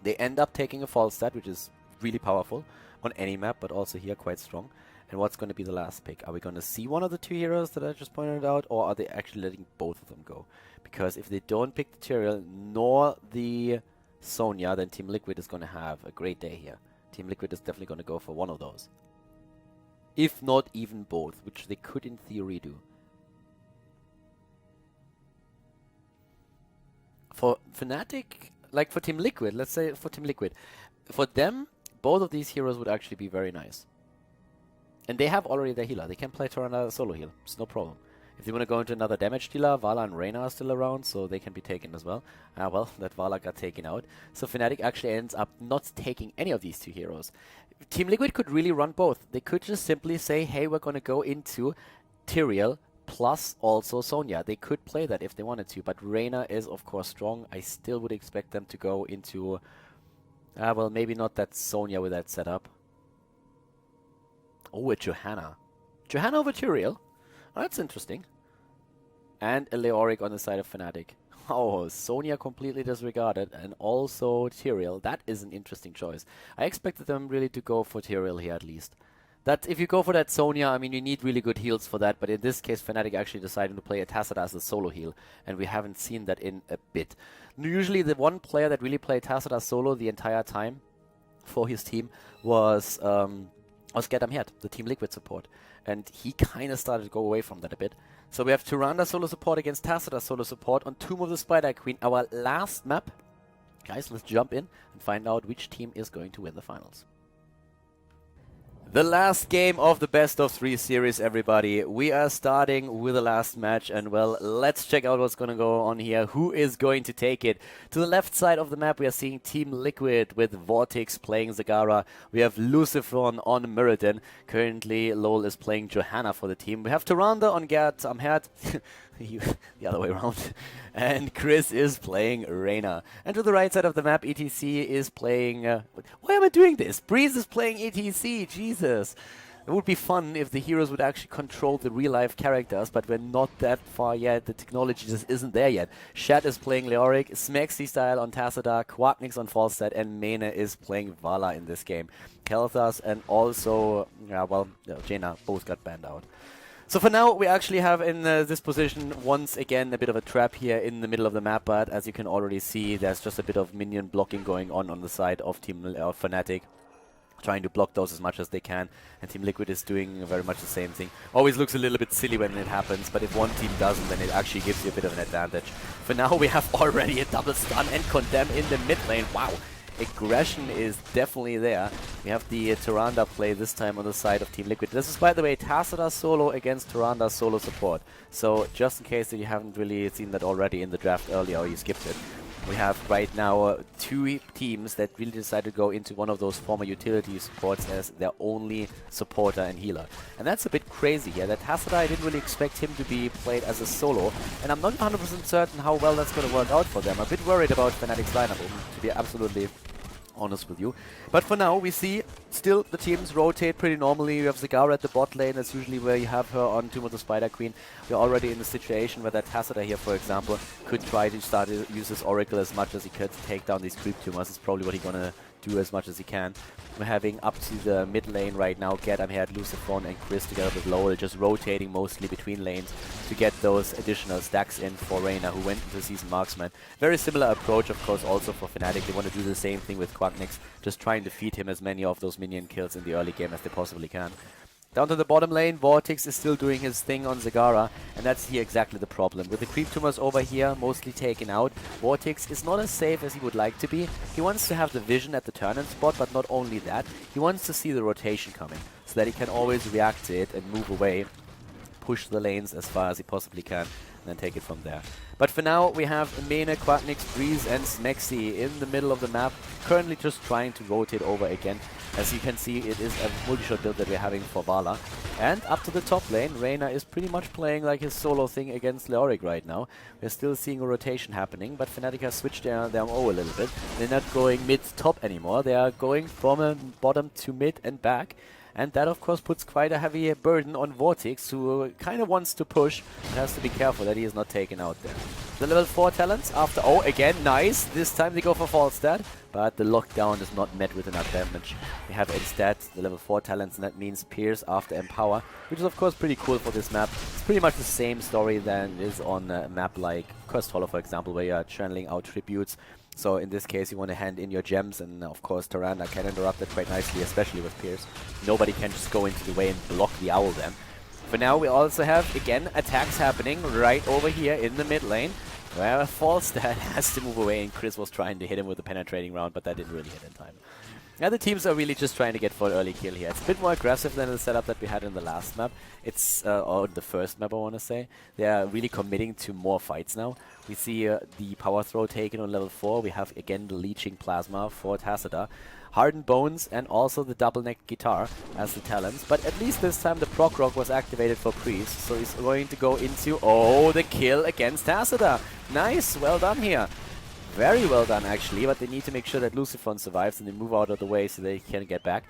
They end up taking a false stat, which is really powerful on any map, but also here quite strong. And what's going to be the last pick? Are we going to see one of the two heroes that I just pointed out, or are they actually letting both of them go? Because if they don't pick the Tyrael nor the Sonya, then TeamLiquid is going to have a great day here. TeamLiquid is definitely going to go for one of those. If not even both, which they could in theory do. For Fnatic, like for TeamLiquid, let's say for TeamLiquid, for them, both of these heroes would actually be very nice. And they have already their healer. They can play Tyrande solo heal. It's no problem. If they want to go into another damage dealer, Valla and Reyna are still around, so they can be taken as well. Well, that Valla got taken out. So Fnatic actually ends up not taking any of these two heroes. TeamLiquid could really run both. They could just simply say, hey, we're going to go into Tyrael plus also Sonya. They could play that if they wanted to, but Reyna is, of course, strong. I still would expect them to go into... well, maybe not that Sonya with that setup. Oh, a Johanna. Johanna over Tyrael? Oh, that's interesting. And a Leoric on the side of Fnatic. Oh, Sonya completely disregarded, and also Tyrael. That is an interesting choice. I expected them really to go for Tyrael here at least. That if you go for that Sonya, I mean, you need really good heals for that, but in this case, Fnatic actually decided to play a Tacita as a solo heal, and we haven't seen that in a bit. Usually the one player that really played Tacita solo the entire time for his team was Gadamherd, the TeamLiquid support. And he kind of started to go away from that a bit. So we have Tyrande solo support against Tacita solo support on Tomb of the Spider Queen, our last map. Guys, let's jump in and find out which team is going to win the finals. The last game of the best of 3 series, everybody. We are starting with the last match, and well, let's check out what's going to go on here. Who is going to take it? To the left side of the map, we are seeing TeamLiquid with Vortex playing Zagara. We have Lucifron on Muradin. Currently, LoL is playing Johanna for the team. We have Tyrande on Gadamherd. The other way around. And Chris is playing Reyna. And to the right side of the map, ETC is playing... why am I doing this? Breeze is playing ETC. Jesus. It would be fun if the heroes would actually control the real-life characters, but we're not that far yet. The technology just isn't there yet. Shat is playing Leoric, Smexy style on Tacita, Quacknix on Falstad, and Mene is playing Valla in this game. Kelthas and also... Jaina both got banned out. So for now, we actually have in this position, once again, a bit of a trap here in the middle of the map, but as you can already see, there's just a bit of minion blocking going on the side of Fnatic, trying to block those as much as they can, and TeamLiquid is doing very much the same thing. Always looks a little bit silly when it happens, but if one team doesn't, then it actually gives you a bit of an advantage. For now, we have already a double stun and condemn in the mid lane. Wow! Aggression is definitely there. We have the Tyrande play this time on the side of TeamLiquid. This is, by the way, Tacita solo against Tyrande solo support. So just in case that you haven't really seen that already in the draft earlier or you skipped it, we have right now 2 teams that really decided to go into one of those former utility supports as their only supporter and healer. And that's a bit crazy here. That Tacita, I didn't really expect him to be played as a solo, and I'm not 100% certain how well that's going to work out for them. I'm a bit worried about Fnatic's lineup, to be absolutely honest with you. But for now, we see still the teams rotate pretty normally. You have Zagara at the bot lane. That's usually where you have her on Tomb of the Spider Queen. We're already in the situation where that Tacita here, for example, could try to start to use his Oracle as much as he could to take down these creep tumors. It's probably what he's gonna do as much as he can. We're having up to the mid lane right now, Gadamherd, Lucifron and Chris together with Lowell, just rotating mostly between lanes to get those additional stacks in for Reyna, who went into Season Marksman. Very similar approach, of course, also for Fnatic. They want to do the same thing with Quacknix, just trying to feed him as many of those minion kills in the early game as they possibly can. Down to the bottom lane, Vortex is still doing his thing on Zagara, and that's here exactly the problem. With the creep tumors over here mostly taken out, Vortex is not as safe as he would like to be. He wants to have the vision at the turn-in spot, but not only that, he wants to see the rotation coming, so that he can always react to it and move away, push the lanes as far as he possibly can, and then take it from there. But for now, we have Mene, Quacknix, Breeze and Smexy in the middle of the map, currently just trying to rotate over again. As you can see, it is a multi-shot build that we're having for Valla. And up to the top lane, Reyna is pretty much playing like his solo thing against Leoric right now. We're still seeing a rotation happening, but Fnatic has switched their MO a little bit. They're not going mid-top anymore, they are going from bottom to mid and back. And that, of course, puts quite a heavy burden on Vortex, who kind of wants to push and has to be careful that he is not taken out there. The level 4 talents after... Oh, again, nice. This time they go for false stat, but the lockdown is not met with enough damage. We have instead the level 4 talents, and that means Pierce after Empower, which is, of course, pretty cool for this map. It's pretty much the same story than is on a map like Cursed Hollow, for example, where you are channeling out tributes. So in this case, you want to hand in your gems, and of course, Tyrande can interrupt that quite nicely, especially with Pierce. Nobody can just go into the way and block the owl then. For now, we also have, again, attacks happening right over here in the mid lane, where false stat has to move away, and Chris was trying to hit him with a penetrating round, but that didn't really hit in time. The other teams are really just trying to get for an early kill here. It's a bit more aggressive than the setup that we had in the last map. It's, or the first map, I want to say. They are really committing to more fights now. We see the power throw taken on level 4. We have, again, the leeching plasma for Tassadar. Hardened Bones and also the double-necked guitar as the talents. But at least this time the proc rock was activated for Priest. So he's going to go into, oh, the kill against Tassadar. Nice, well done here. Very well done, actually, but they need to make sure that Lucifon survives and they move out of the way so they can get back.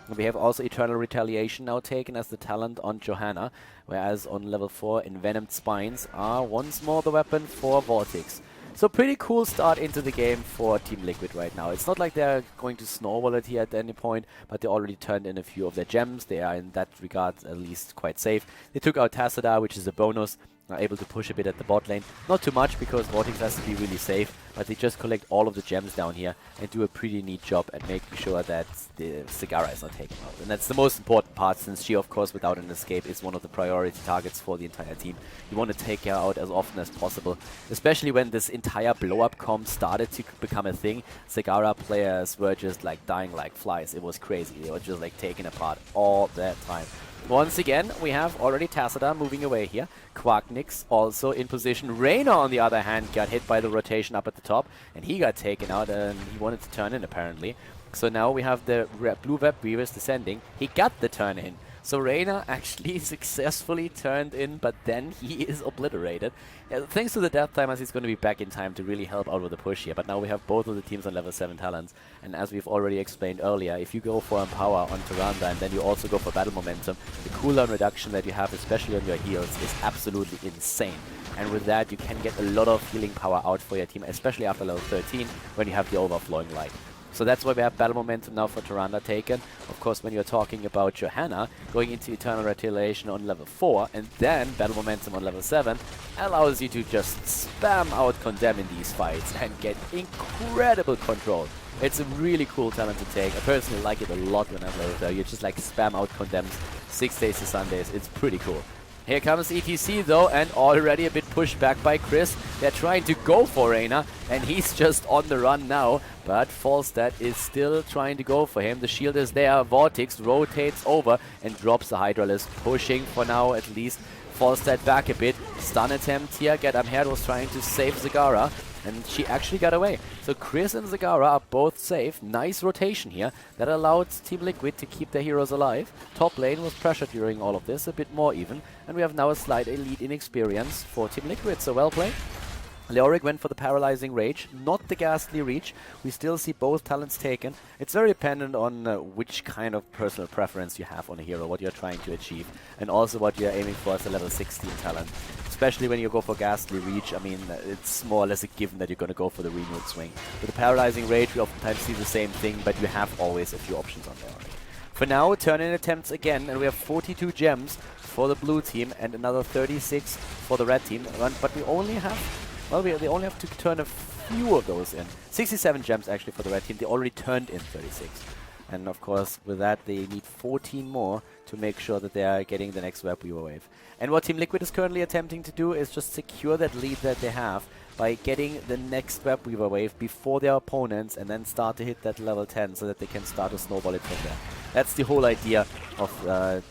And we have also Eternal Retaliation now taken as the talent on Johanna, whereas on level 4, Envenomed Spines are once more the weapon for Vortex. So pretty cool start into the game for TeamLiquid right now. It's not like they're going to snowball it here at any point, but they already turned in a few of their gems. They are in that regard at least quite safe. They took out Tassadar, which is a bonus. Are able to push a bit at the bot lane. Not too much because Vortex has to be really safe, but they just collect all of the gems down here and do a pretty neat job at making sure that the Zagara is not taken out. And that's the most important part, since she, of course, without an escape is one of the priority targets for the entire team. You want to take her out as often as possible, especially when this entire blow-up comp started to become a thing. Zagara players were just like dying like flies. It was crazy. They were just like taken apart all that time. Once again, we have already Tassadar moving away here. Quacknix also in position. Reyna, on the other hand, got hit by the rotation up at the top, and he got taken out, and he wanted to turn in, apparently. So now we have the Blue Web Weavers descending. He got the turn in. So Reyna actually successfully turned in, but then he is obliterated. Thanks to the death timers, he's going to be back in time to really help out with the push here. But now we have both of the teams on level 7 talents. And as we've already explained earlier, if you go for Empower on Tyrande and then you also go for Battle Momentum, the cooldown reduction that you have, especially on your heals, is absolutely insane. And with that, you can get a lot of healing power out for your team, especially after level 13, when you have the Overflowing Light. So that's why we have Battle Momentum now for Tyrande taken. Of course, when you're talking about Johanna, going into Eternal Retaliation on level 4 and then Battle Momentum on level 7 allows you to just spam out Condemn in these fights and get incredible control. It's a really cool talent to take. I personally like it a lot when I'm level there. You just like spam out Condemns 6 days to Sundays. It's pretty cool. Here comes ETC though, and already a bit pushed back by Chris. They're trying to go for Reyna, and he's just on the run now. But Falstad is still trying to go for him. The shield is there. Vortex rotates over and drops the Hydralisk, pushing for now at least Falstad back a bit. Stun attempt here. Get Amher was trying to save Zagara, and she actually got away. So Chris and Zagara are both safe. Nice rotation here. That allowed TeamLiquid to keep their heroes alive. Top lane was pressured during all of this, a bit more even. And we have now a slight lead in experience for TeamLiquid, so well played. Leoric went for the Paralyzing Rage, not the Ghastly Reach. We still see both talents taken. It's very dependent on which kind of personal preference you have on a hero, what you're trying to achieve, and also what you're aiming for as a level 16 talent. Especially when you go for Ghastly Reach, I mean, it's more or less a given that you're going to go for the Renewed Swing. With the Paralyzing Rage, we oftentimes see the same thing, but you have always a few options on there already. For now, turn-in attempts again, and we have 42 gems for the blue team and another 36 for the red team. But we only have... Well, they only have to turn a few of those in. 67 gems actually for the red team. They already turned in 36. And of course, with that, they need 14 more to make sure that they are getting the next Web Weaver wave. And what TeamLiquid is currently attempting to do is just secure that lead that they have by getting the next Web Weaver wave before their opponents and then start to hit that level 10 so that they can start to snowball it from there. That's the whole idea of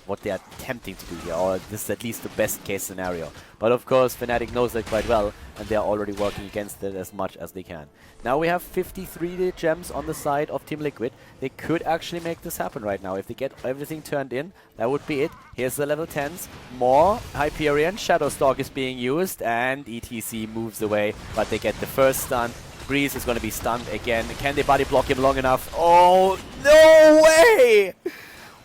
what they are attempting to do here, or this is at least the best case scenario. But of course, Fnatic knows that quite well, and they are already working against it as much as they can. Now we have 53 gems on the side of TeamLiquid. They could actually make this happen right now. If they get everything turned in, that would be it. Here's the level 10s. More Hyperion. Shadowstalk is being used, and ETC moves away, but they get the first stun. Breeze is going to be stunned again. Can they body block him long enough? Oh, no way!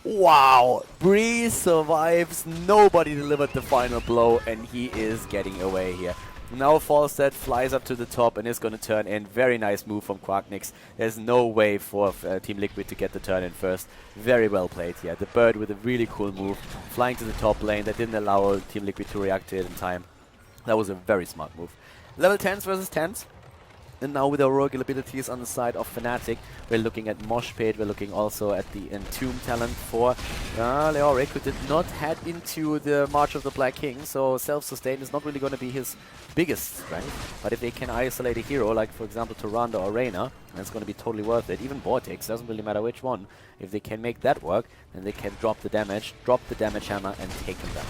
Wow, Breeze survives, nobody delivered the final blow, and he is getting away here. Now Falstead flies up to the top and is going to turn in. Very nice move from Quacknix. There's no way for Team Liquid to get the turn in first. Very well played here. The bird with a really cool move, flying to the top lane. That didn't allow Team Liquid to react to it in time. That was a very smart move. Level 10s versus 10s. And now with our rogue abilities on the side of Fnatic, we're looking at Mosh Pit, we're looking also at the Entomb talent for Leoric, who did not head into the March of the Black King, so self-sustain is not really going to be his biggest strength. But if they can isolate a hero, like for example Tyrande or Reyna, that's going to be totally worth it. Even Vortex, doesn't really matter which one. If they can make that work, then they can drop the damage hammer, and take him down.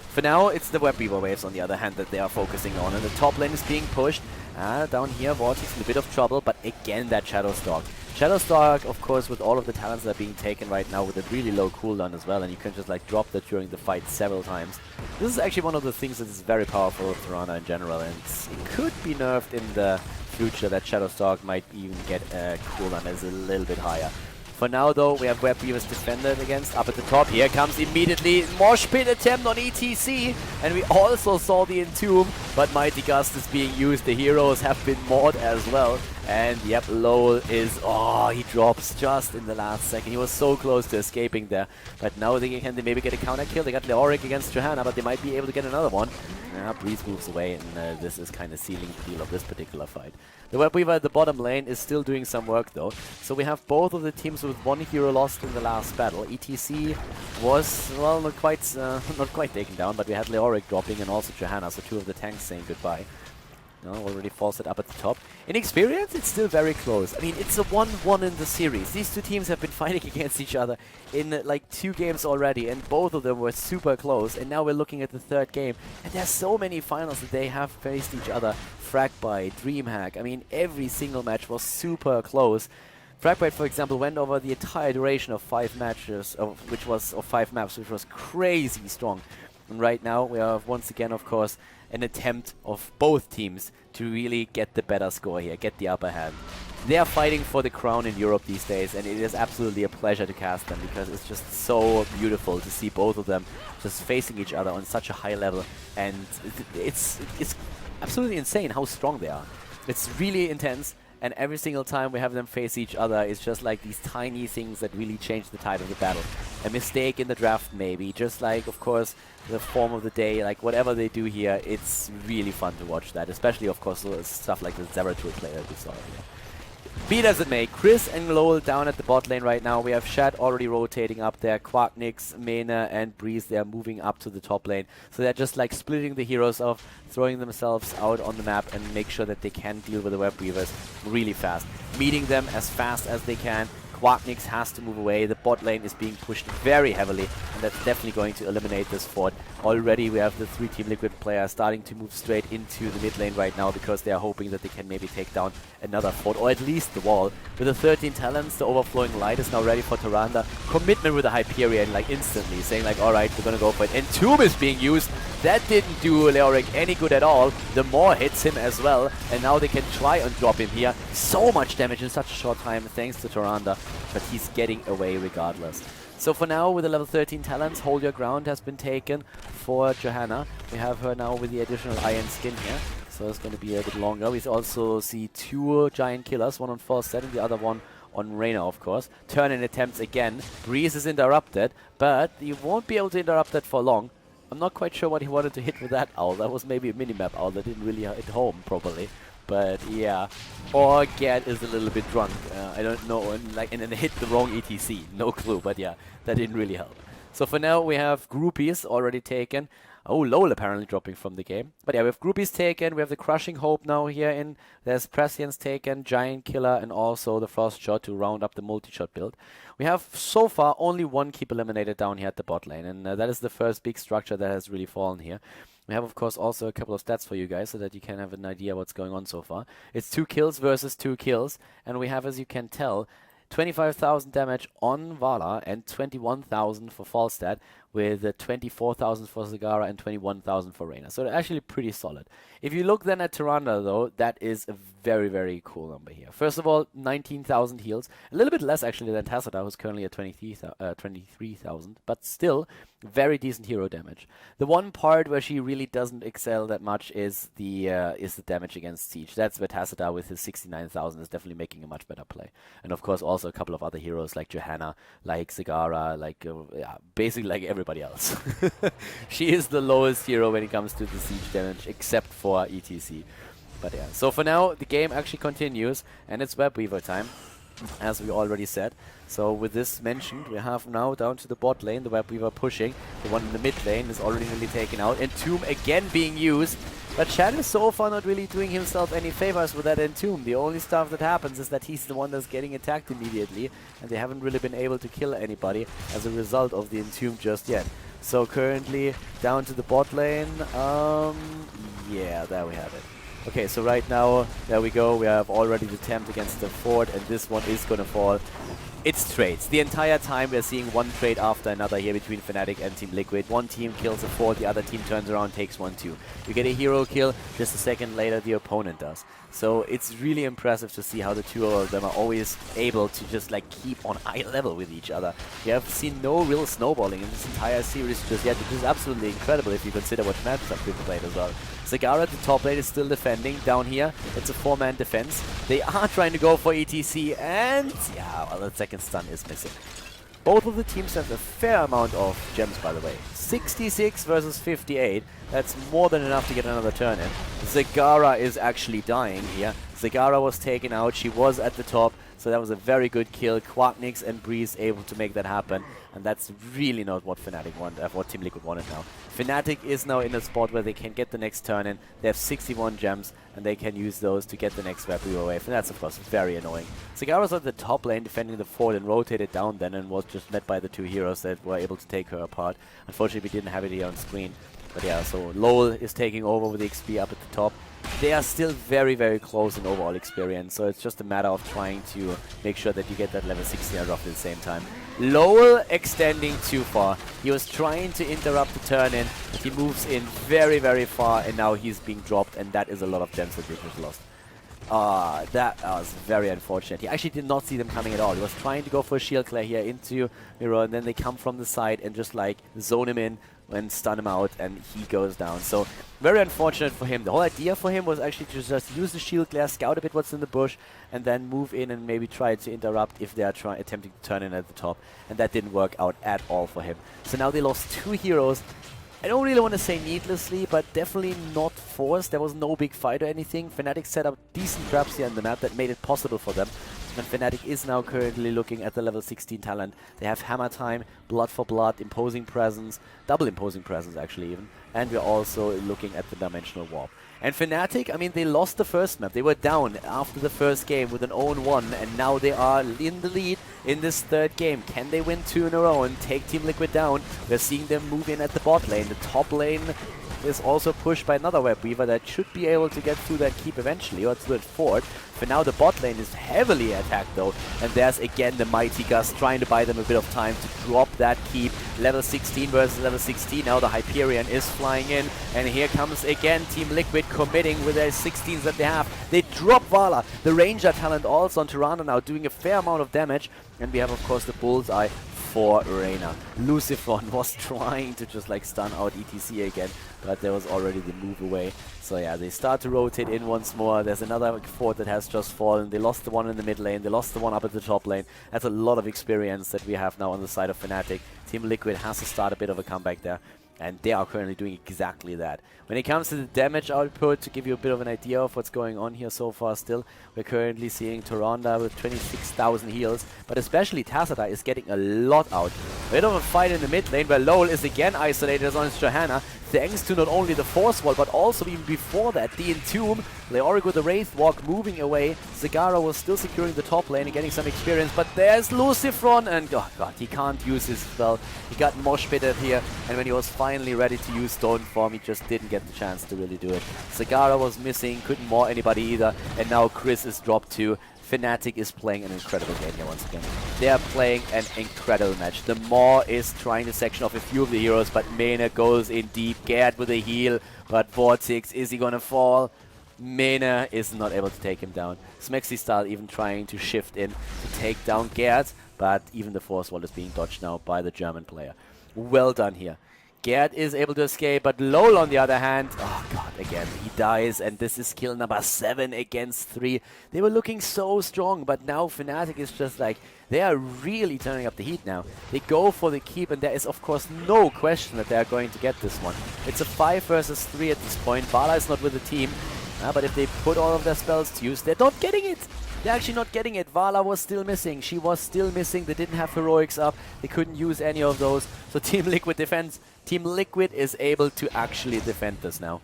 For now, it's the Web Weaver waves on the other hand that they are focusing on, and the top lane is being pushed. Down here, Vortex in a bit of trouble, but again that Shadow Stalk. Shadow Stalk, of course, with all of the talents that are being taken right now with a really low cooldown as well, and you can just like drop that during the fight several times. This is actually one of the things that is very powerful with Tyrande in general, and it could be nerfed in the future that Shadow Stalk might even get a cooldown that's a little bit higher. For now, though, we have Web Weavers defended against up at the top. Here comes immediately Mosh Pit attempt on ETC, and we also saw the Entomb, but Mighty Gust is being used. The heroes have been mauled as well, and yep, Lowell is, he drops just in the last second. He was so close to escaping there, but now can they maybe get a counter kill? They got Leoric against Johanna, but they might be able to get another one. Breeze moves away, and this is kind of sealing the deal of this particular fight. The Web Weaver at the bottom lane is still doing some work though. So we have both of the teams with one hero lost in the last battle. ETC was, well, not quite taken down, but we had Leoric dropping and also Johanna, so two of the tanks saying goodbye. Already falls it up at the top. In experience, it's still very close. I mean, it's a 1-1 in the series. These two teams have been fighting against each other in like 2 games already, and both of them were super close. And now we're looking at the 3rd game, and there's so many finals that they have faced each other. Fragbyte, DreamHack, I mean, every single match was super close. Fragbyte, for example, went over the entire duration of 5 matches, which was 5 maps, which was crazy strong. And right now, we have once again, of course, an attempt of both teams to really get the better score here, get the upper hand. They are fighting for the crown in Europe these days, and it is absolutely a pleasure to cast them because it's just so beautiful to see both of them just facing each other on such a high level, and it's absolutely insane how strong they are. It's really intense, and every single time we have them face each other, it's just like these tiny things that really change the tide of the battle. A mistake in the draft maybe, just like, of course, the form of the day, like whatever they do here, it's really fun to watch that, especially, of course, stuff like the Zeratul play that we saw here. Be it as it may, Chris and Lowell down at the bot lane right now. We have Shad already rotating up there. Quacknix, Mena, and Breeze, they're moving up to the top lane. So they're just like splitting the heroes off, throwing themselves out on the map and make sure that they can deal with the Web Weavers really fast. Meeting them as fast as they can. Quacknix has to move away. The bot lane is being pushed very heavily, and that's definitely going to eliminate this fort. Already we have the 3 Team Liquid players starting to move straight into the mid lane right now because they are hoping that they can maybe take down another fort, or at least the wall. With the 13 talents, the Overflowing Light is now ready for Tyrande. Commitment with the Hyperion, like instantly, saying like, alright, we're gonna go for it. Entomb is being used. That didn't do Leoric any good at all. The Maw hits him as well, and now they can try and drop him here. So much damage in such a short time thanks to Tyrande, but he's getting away regardless. So for now, with the level 13 talents, Hold Your Ground has been taken for Johanna. We have her now with the additional Iron Skin here, so it's going to be a bit longer. We also see 2 Giant Killers, one on Falstead and the other one on Reyna, of course. Turn-in attempts again. Breeze is interrupted, but you won't be able to interrupt that for long. I'm not quite sure what he wanted to hit with that owl. That was maybe a minimap owl that didn't really hit home properly. But yeah, or Gad is a little bit drunk. I don't know, and then hit the wrong ETC. No clue, but yeah, that didn't really help. So for now, we have Groupies already taken. Oh, Lowell apparently dropping from the game. But yeah, we have Groupies taken. We have the Crushing Hope now here in. There's Prescience taken, Giant Killer, and also the Frost Shot to round up the multi-shot build. We have so far only 1 keep eliminated down here at the bot lane, and that is the first big structure that has really fallen here. We have, of course, also a couple of stats for you guys so that you can have an idea what's going on so far. It's 2 kills versus 2 kills, and we have, as you can tell, 25,000 damage on Vala and 21,000 for Falstad. with 24,000 for Zagara and 21,000 for Reyna. So they're actually pretty solid. If you look then at Tyrande, though, that is a very, very cool number here. First of all, 19,000 heals. A little bit less, actually, than Tacita, who's currently at 23,000. But still, very decent hero damage. The one part where she really doesn't excel that much is the damage against Siege. That's where Tacita, with his 69,000, is definitely making a much better play. And, of course, also a couple of other heroes like Johanna, like Zagara, like, basically like everybody else. She is the lowest hero when it comes to the Siege damage, except for ETC. But yeah, so for now, the game actually continues, and it's Web Weaver time, as we already said. So with this mentioned, we have now down to the bot lane, the Web Weaver pushing. The one in the mid lane is already nearly taken out. Entomb again being used. But Shan is so far not really doing himself any favors with that Entomb. The only stuff that happens is that he's the one that's getting attacked immediately. And they haven't really been able to kill anybody as a result of the Entomb just yet. So currently down to the bot lane. Yeah, there we have it. Okay, so right now, there we go. We have already the attempt against the fort, and this one is going to fall. It's trades. The entire time we're seeing one trade after another here between Fnatic and TeamLiquid. One team kills a fort, the other team turns around, takes 1-2. You get a hero kill, just a second later the opponent does. So it's really impressive to see how the two of them are always able to just like keep on eye level with each other. We have seen no real snowballing in this entire series just yet, which is absolutely incredible if you consider what matches have been played as well. Zagara at the top lane is still defending. Down here, it's a 4-man defense. They are trying to go for ETC, and yeah, well, the second stun is missing. Both of the teams have a fair amount of gems, by the way. 66 versus 58. That's more than enough to get another turn in. Zagara is actually dying here. Zagara was taken out. She was at the top, so that was a very good kill. Quacknix and Breeze able to make that happen, and that's really not what Fnatic want, what TeamLiquid wanted now. Fnatic is now in a spot where they can get the next turn in. They have 61 gems, and they can use those to get the next Web Weaver wave, and that's of course very annoying. Zagara's at the top lane defending the fort and rotated down then and was just met by the two heroes that were able to take her apart. Unfortunately, we didn't have it here on screen. But yeah, so Lowell is taking over with the XP up at the top. They are still very, very close in overall experience, so it's just a matter of trying to make sure that you get that level 16 at roughly the same time. Lowell extending too far. He was trying to interrupt the turn in. He moves in very, very far, and now he's being dropped, and that is a lot of gems that we just lost. That was very unfortunate. He actually did not see them coming at all. He was trying to go for a shield clear here into Miro, and then they come from the side and just like zone him in and stun him out, and he goes down. So very unfortunate for him. The whole idea for him was actually to just use the shield glare, scout a bit what's in the bush, and then move in and maybe try to interrupt if they are attempting to turn in at the top. And that didn't work out at all for him. So now they lost two heroes. I don't really want to say needlessly, but definitely not forced. There was no big fight or anything. Fnatic set up decent traps here on the map that made it possible for them. And Fnatic is now currently looking at the level 16 talent. They have Hammer Time, Blood for Blood, Imposing Presence, Double Imposing Presence actually even. And we're also looking at the Dimensional Warp. And Fnatic, I mean, they lost the first map. They were down after the first game with an 0-1, and now they are in the lead in this third game. Can they win 2 in a row and take TeamLiquid down? We're seeing them move in at the bot lane. The top lane is also pushed by another Web Weaver that should be able to get through that keep eventually, or through that fort. For now, the bot lane is heavily attacked though, and there's again the Mighty Gust trying to buy them a bit of time to drop that keep. Level 16 versus level 16. Now the Hyperion is flying in, and here comes again TeamLiquid committing with their 16s that they have. They drop Vala, the Ranger talent also on Tyrande now, doing a fair amount of damage, and we have of course the Bullseye for Reyna. Lucifron was trying to just like stun out ETC again, but there was already the move away. So yeah, they start to rotate in once more. There's another fort that has just fallen. They lost the one in the mid lane. They lost the one up at the top lane. That's a lot of experience that we have now on the side of Fnatic. TeamLiquid has to start a bit of a comeback there, and they are currently doing exactly that. When it comes to the damage output, to give you a bit of an idea of what's going on here so far still, we're currently seeing Tyrande with 26,000 heals, but especially Tacita is getting a lot out. A bit of a fight in the mid lane where Lowell is again isolated as on his Johanna, thanks to not only the Force Wall, but also even before that, the Entomb. Leoric with the Wraith Walk moving away. Zagara was still securing the top lane and getting some experience, but there's Lucifron, and oh god, he can't use his spell. He got mosh pitted here, and when he was finally ready to use Stone Form, he just didn't get the chance to really do it. Zagara was missing, couldn't maul anybody either, and now Chris is dropped too. Fnatic is playing an incredible game here once again. They are playing an incredible match. The Maw is trying to section off a few of the heroes, but Mena goes in deep. Gerd with a heal, but Vortex, is he gonna fall? Mena is not able to take him down. Smexy Style even trying to shift in to take down Gerd, but even the Force Wall is being dodged now by the German player. Well done here. Gerd is able to escape, but LOL on the other hand, oh god, again, he dies, and this is kill number 7 against 3. They were looking so strong, but now Fnatic is just like, they are really turning up the heat now. They go for the keep, and there is of course no question that they are going to get this one. It's a 5 versus 3 at this point. Vala is not with the team, but if they put all of their spells to use, they're not getting it. They're actually not getting it. Vala was still missing. She was still missing. They didn't have heroics up. They couldn't use any of those. So TeamLiquid defends. TeamLiquid is able to actually defend this now.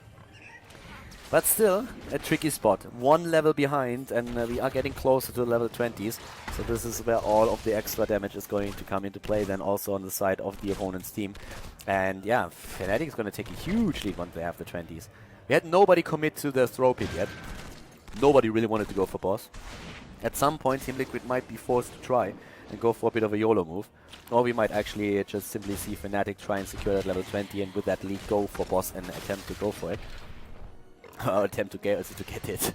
But still, a tricky spot. 1 level behind, and we are getting closer to the level 20s. So this is where all of the extra damage is going to come into play, then also on the side of the opponent's team. And yeah, Fnatic is going to take a huge lead once they have the 20s. We had nobody commit to the throw pick yet. Nobody really wanted to go for boss. At some point, TeamLiquid might be forced to try and go for a bit of a YOLO move. Or we might actually just simply see Fnatic try and secure that level 20 and with that lead go for boss and attempt to go for it. Or attempt to get it.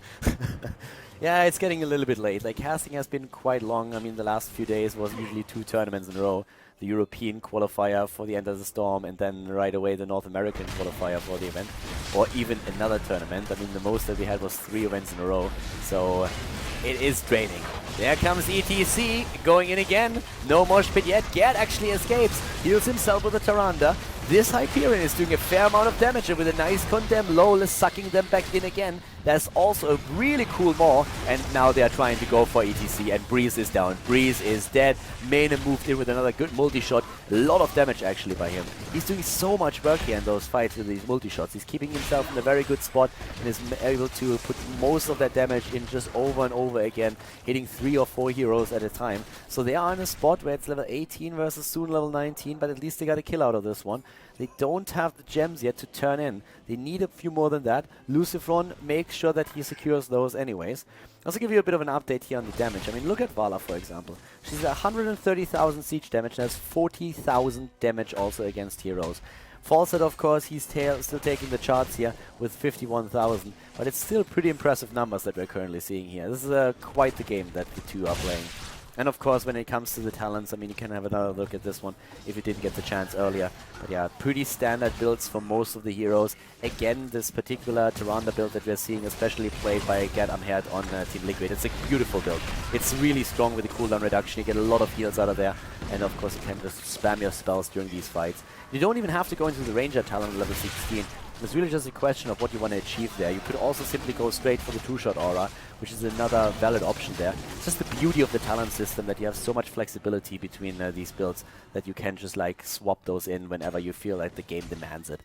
Yeah, it's getting a little bit late. Like, casting has been quite long. I mean, the last few days was usually 2 tournaments in a row. The European qualifier for the End of the Storm, and then right away the North American qualifier for the event. Or even another tournament. I mean, the most that we had was 3 events in a row. So it is draining. There comes ETC, going in again. No mosh pit yet. Gerd actually escapes. Heals himself with a Tyrande. This Hyperion is doing a fair amount of damage with a nice condemn. LOL is sucking them back in again. There's also a really cool Maw, and now they are trying to go for ETC, and Breeze is down. Breeze is dead. Mena moved in with another good multi-shot. A lot of damage actually by him. He's doing so much work here in those fights with these multi-shots. He's keeping himself in a very good spot and is able to put most of that damage in just over and over again, hitting 3 or 4 heroes at a time. So they are in a spot where it's level 18 versus soon level 19, but at least they got a kill out of this one. They don't have the gems yet to turn in. They need a few more than that. Lucifron makes sure that he secures those anyways. I'll also give you a bit of an update here on the damage. I mean, look at Vala, for example. She's at 130,000 siege damage and has 40,000 damage also against heroes. Falset, of course, he's still taking the charts here with 51,000, but it's still pretty impressive numbers that we're currently seeing here. This is quite the game that the two are playing. And of course, when it comes to the talents, I mean, you can have another look at this one if you didn't get the chance earlier. But yeah, pretty standard builds for most of the heroes. Again, this particular Tyrande build that we're seeing, especially played by Gerd Amherd on TeamLiquid, it's a beautiful build. It's really strong with the cooldown reduction. You get a lot of heals out of there. And of course, you can just spam your spells during these fights. You don't even have to go into the Ranger talent level 16. It's really just a question of what you want to achieve there. You could also simply go straight for the 2-shot aura, which is another valid option there. It's just the beauty of the talent system that you have so much flexibility between these builds that you can just like swap those in whenever you feel like the game demands it.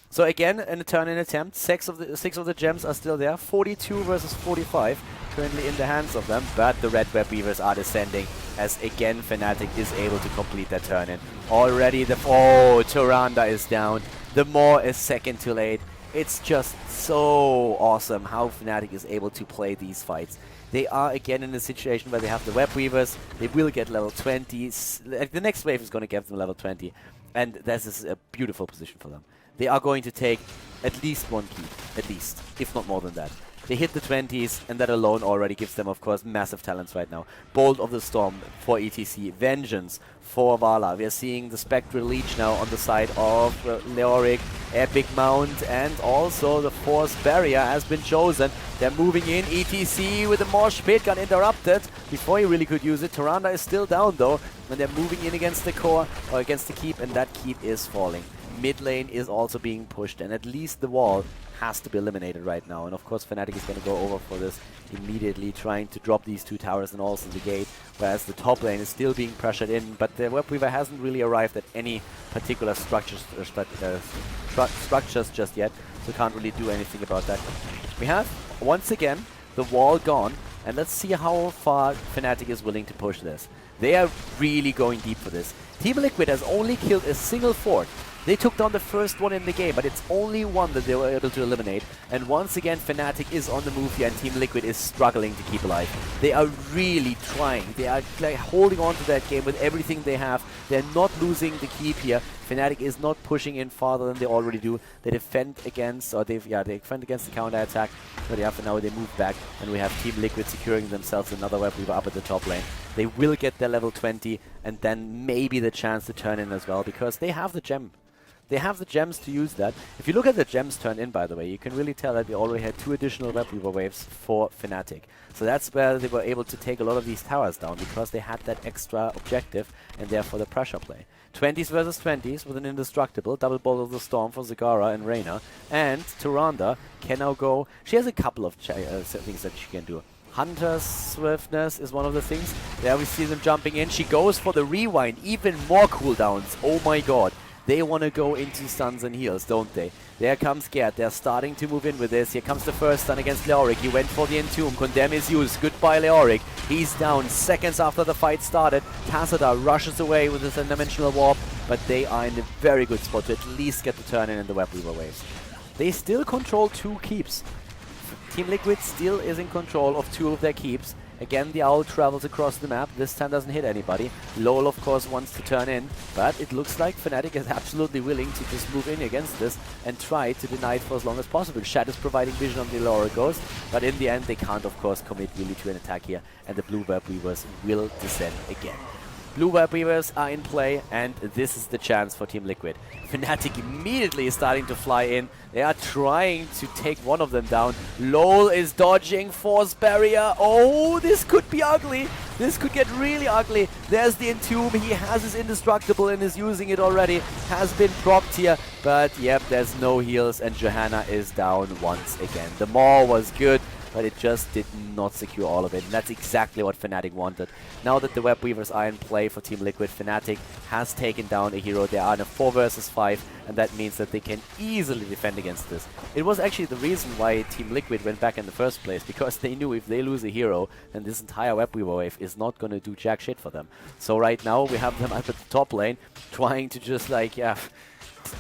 So again, in a turn-in attempt, 6 of the gems are still there. 42 versus 45 currently in the hands of them, but the Red Web Weavers are descending as again Fnatic is able to complete that turn-in. Already the... Oh, Tyrande is down. The Maw is second to late. It's just so awesome how Fnatic is able to play these fights. They are again in a situation where they have the Web Weavers. They will get level 20. The next wave is going to give them level 20. And this is a beautiful position for them. They are going to take at least 1 key. At least. If not more than that. They hit the 20s, and that alone already gives them, of course, massive talents right now. Bolt of the Storm for ETC. Vengeance for Vala. We are seeing the Spectral Leech now on the side of Leoric. Epic Mount, and also the Force Barrier has been chosen. They're moving in. ETC with the Mosh Pit got interrupted before he really could use it. Tyrande is still down, though, and they're moving in against the core, or against the keep, and that keep is falling. Mid lane is also being pushed, and at least the wall has to be eliminated right now. And of course Fnatic is going to go over for this immediately, trying to drop these 2 towers and also the gate, whereas the top lane is still being pressured in, but the Web Weaver hasn't really arrived at any particular structures just yet, so can't really do anything about that. We have, once again, the wall gone, and let's see how far Fnatic is willing to push this. They are really going deep for this. TeamLiquid has only killed a single fort. They took down the first one in the game, but it's only one that they were able to eliminate. And once again, Fnatic is on the move here, and TeamLiquid is struggling to keep alive. They are really trying. They are like holding on to that game with everything they have. They're not losing the keep here. Fnatic is not pushing in farther than they already do. They defend against, or they defend against the counter attack. But yeah, for now they move back, and we have TeamLiquid securing themselves another web weaver up at the top lane. They will get their level 20, and then maybe the chance to turn in as well, because they have the gem. They have the gems to use that. If you look at the gems turned in, by the way, you can really tell that we already had 2 additional web weaver waves for Fnatic. So that's where they were able to take a lot of these towers down, because they had that extra objective, and therefore the pressure play. 20s versus 20s with an indestructible double ball of the storm for Zagara and Reyna, and Tyrande can now go. She has a couple of things that she can do. Hunter's swiftness is one of the things. There we see them jumping in. She goes for the rewind, even more cooldowns. Oh my god. They want to go into stuns and heals, don't they? There comes Gerd. They're starting to move in with this. Here comes the first stun against Leoric. He went for the Entomb. Condemn is used. Goodbye, Leoric. He's down seconds after the fight started. Tassadar rushes away with his dimensional warp, but they are in a very good spot to at least get the turn in the web weaver waves. They still control 2 keeps. TeamLiquid still is in control of 2 of their keeps. Again, the owl travels across the map. This time doesn't hit anybody. Lol, of course, wants to turn in, but it looks like Fnatic is absolutely willing to just move in against this and try to deny it for as long as possible. Shad is providing vision on the Laura Ghost, but in the end, they can't, of course, commit really to an attack here, and the blue web weavers will descend again. Blue web weavers are in play, and this is the chance for TeamLiquid. Fnatic immediately is starting to fly in. They are trying to take one of them down. Lol is dodging force barrier. Oh, this could be ugly. This could get really ugly. There's the Entomb. He has his indestructible and is using it already. Has been propped here, but yep, there's no heals, and Johanna is down once again. The Maw was good, but it just did not secure all of it. And that's exactly what Fnatic wanted. Now that the web weavers are in play for TeamLiquid, Fnatic has taken down a hero. They are in a 4 versus 5, and that means that they can easily defend against this. It was actually the reason why TeamLiquid went back in the first place, because they knew if they lose a hero, then this entire web weaver wave is not going to do jack shit for them. So right now we have them up at the top lane, trying to just like, yeah,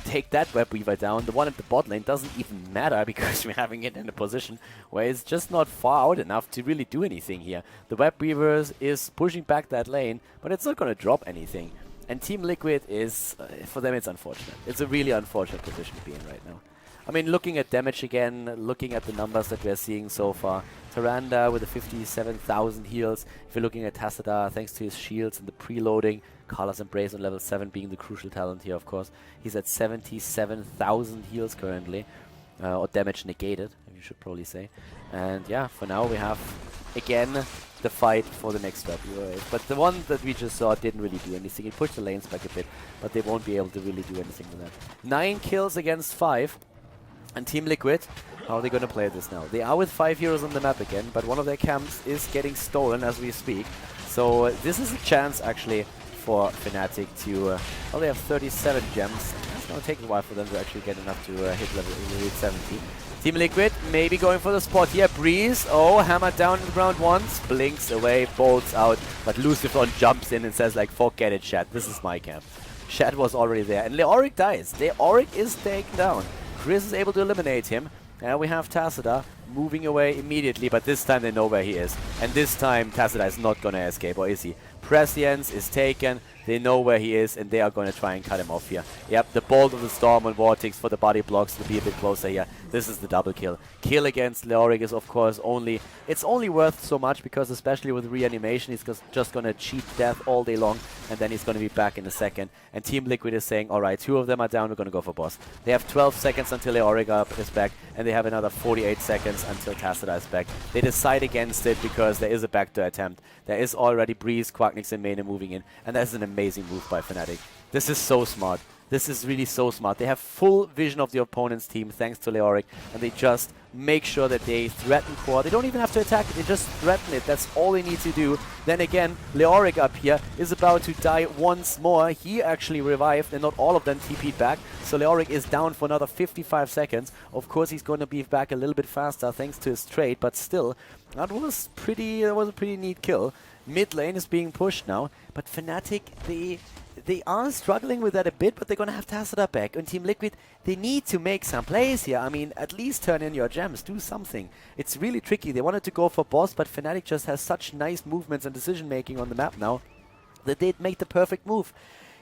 take that web weaver down. The one at the bot lane doesn't even matter, because we're having it in a position where it's just not far out enough to really do anything here. The web weavers is pushing back that lane, but it's not going to drop anything. And TeamLiquid is, for them it's unfortunate. It's a really unfortunate position to be in right now. I mean, looking at damage again, looking at the numbers that we're seeing so far, Tyrande with the 57,000 heals. If you're looking at Tassadar, thanks to his shields and the preloading, Carlos Embrace on level 7 being the crucial talent here, of course. He's at 77,000 heals currently, or damage negated, you should probably say. And yeah, for now we have, again, the fight for the next web wave. But the one that we just saw didn't really do anything. It pushed the lanes back a bit, but they won't be able to really do anything with that. 9 kills against 5. And TeamLiquid, how are they going to play this now? They are with 5 heroes on the map again, but one of their camps is getting stolen as we speak. So this is a chance, actually, for Fnatic to... well, they have 37 gems. It's going to take a while for them to actually get enough to hit level 70. TeamLiquid maybe going for the spot here. Breeze, oh, hammered down in the ground once. Blinks away, bolts out. But Lucifron jumps in and says, like, forget it, Shad. This is my camp. Shad was already there. And Leoric dies. Leoric is taken down. Chris is able to eliminate him. And we have Tassadar moving away immediately, but this time they know where he is. And this time Tassadar is not going to escape, or is he? Prescience is taken, they know where he is, and they are going to try and cut him off here. Yep, the Bolt of the Storm and Vortex for the body blocks to be a bit closer here. This is the double kill. Kill against Leoric is, of course, it's only worth so much, because especially with reanimation, he's just going to cheat death all day long, and then he's going to be back in a second. And TeamLiquid is saying, alright, 2 of them are down, we're going to go for boss. They have 12 seconds until Leoric is back, and they have another 48 seconds until Tassadar is back. They decide against it because there is a backdoor attempt. There is already Breeze, Quacknix, and Mane moving in, and that's an amazing move by Fnatic. This is so smart. This is really so smart. They have full vision of the opponent's team thanks to Leoric, and they just make sure that they threaten core. They don't even have to attack it, they just threaten it. That's all they need to do. Then again, Leoric up here is about to die once more. He actually revived, and not all of them TP'd back. So Leoric is down for another 55 seconds. Of course, he's going to be back a little bit faster thanks to his trade, but still, that was a pretty neat kill. Mid lane is being pushed now, but Fnatic, they are struggling with that a bit, but they're going to have Tassadar back. And TeamLiquid, they need to make some plays here. I mean, at least turn in your gems, do something. It's really tricky. They wanted to go for boss, but Fnatic just has such nice movements and decision-making on the map now that they'd make the perfect move.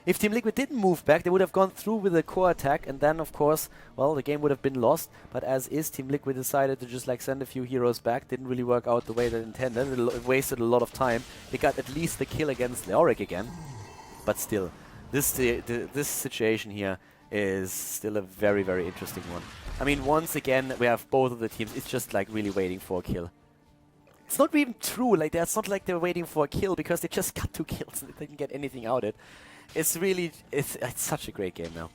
If TeamLiquid didn't move back, they would have gone through with a core attack, and then, of course, well, the game would have been lost. But as is, TeamLiquid decided to just like send a few heroes back. Didn't really work out the way they intended. It wasted a lot of time. They got at least the kill against Leoric again. But still, this situation here is still a very, very interesting one. I mean, once again, we have both of the teams. It's just like really waiting for a kill. It's not even true. Like, it's not like they're waiting for a kill because they just got 2 kills and they didn't get anything out of it. It's really, it's such a great game now.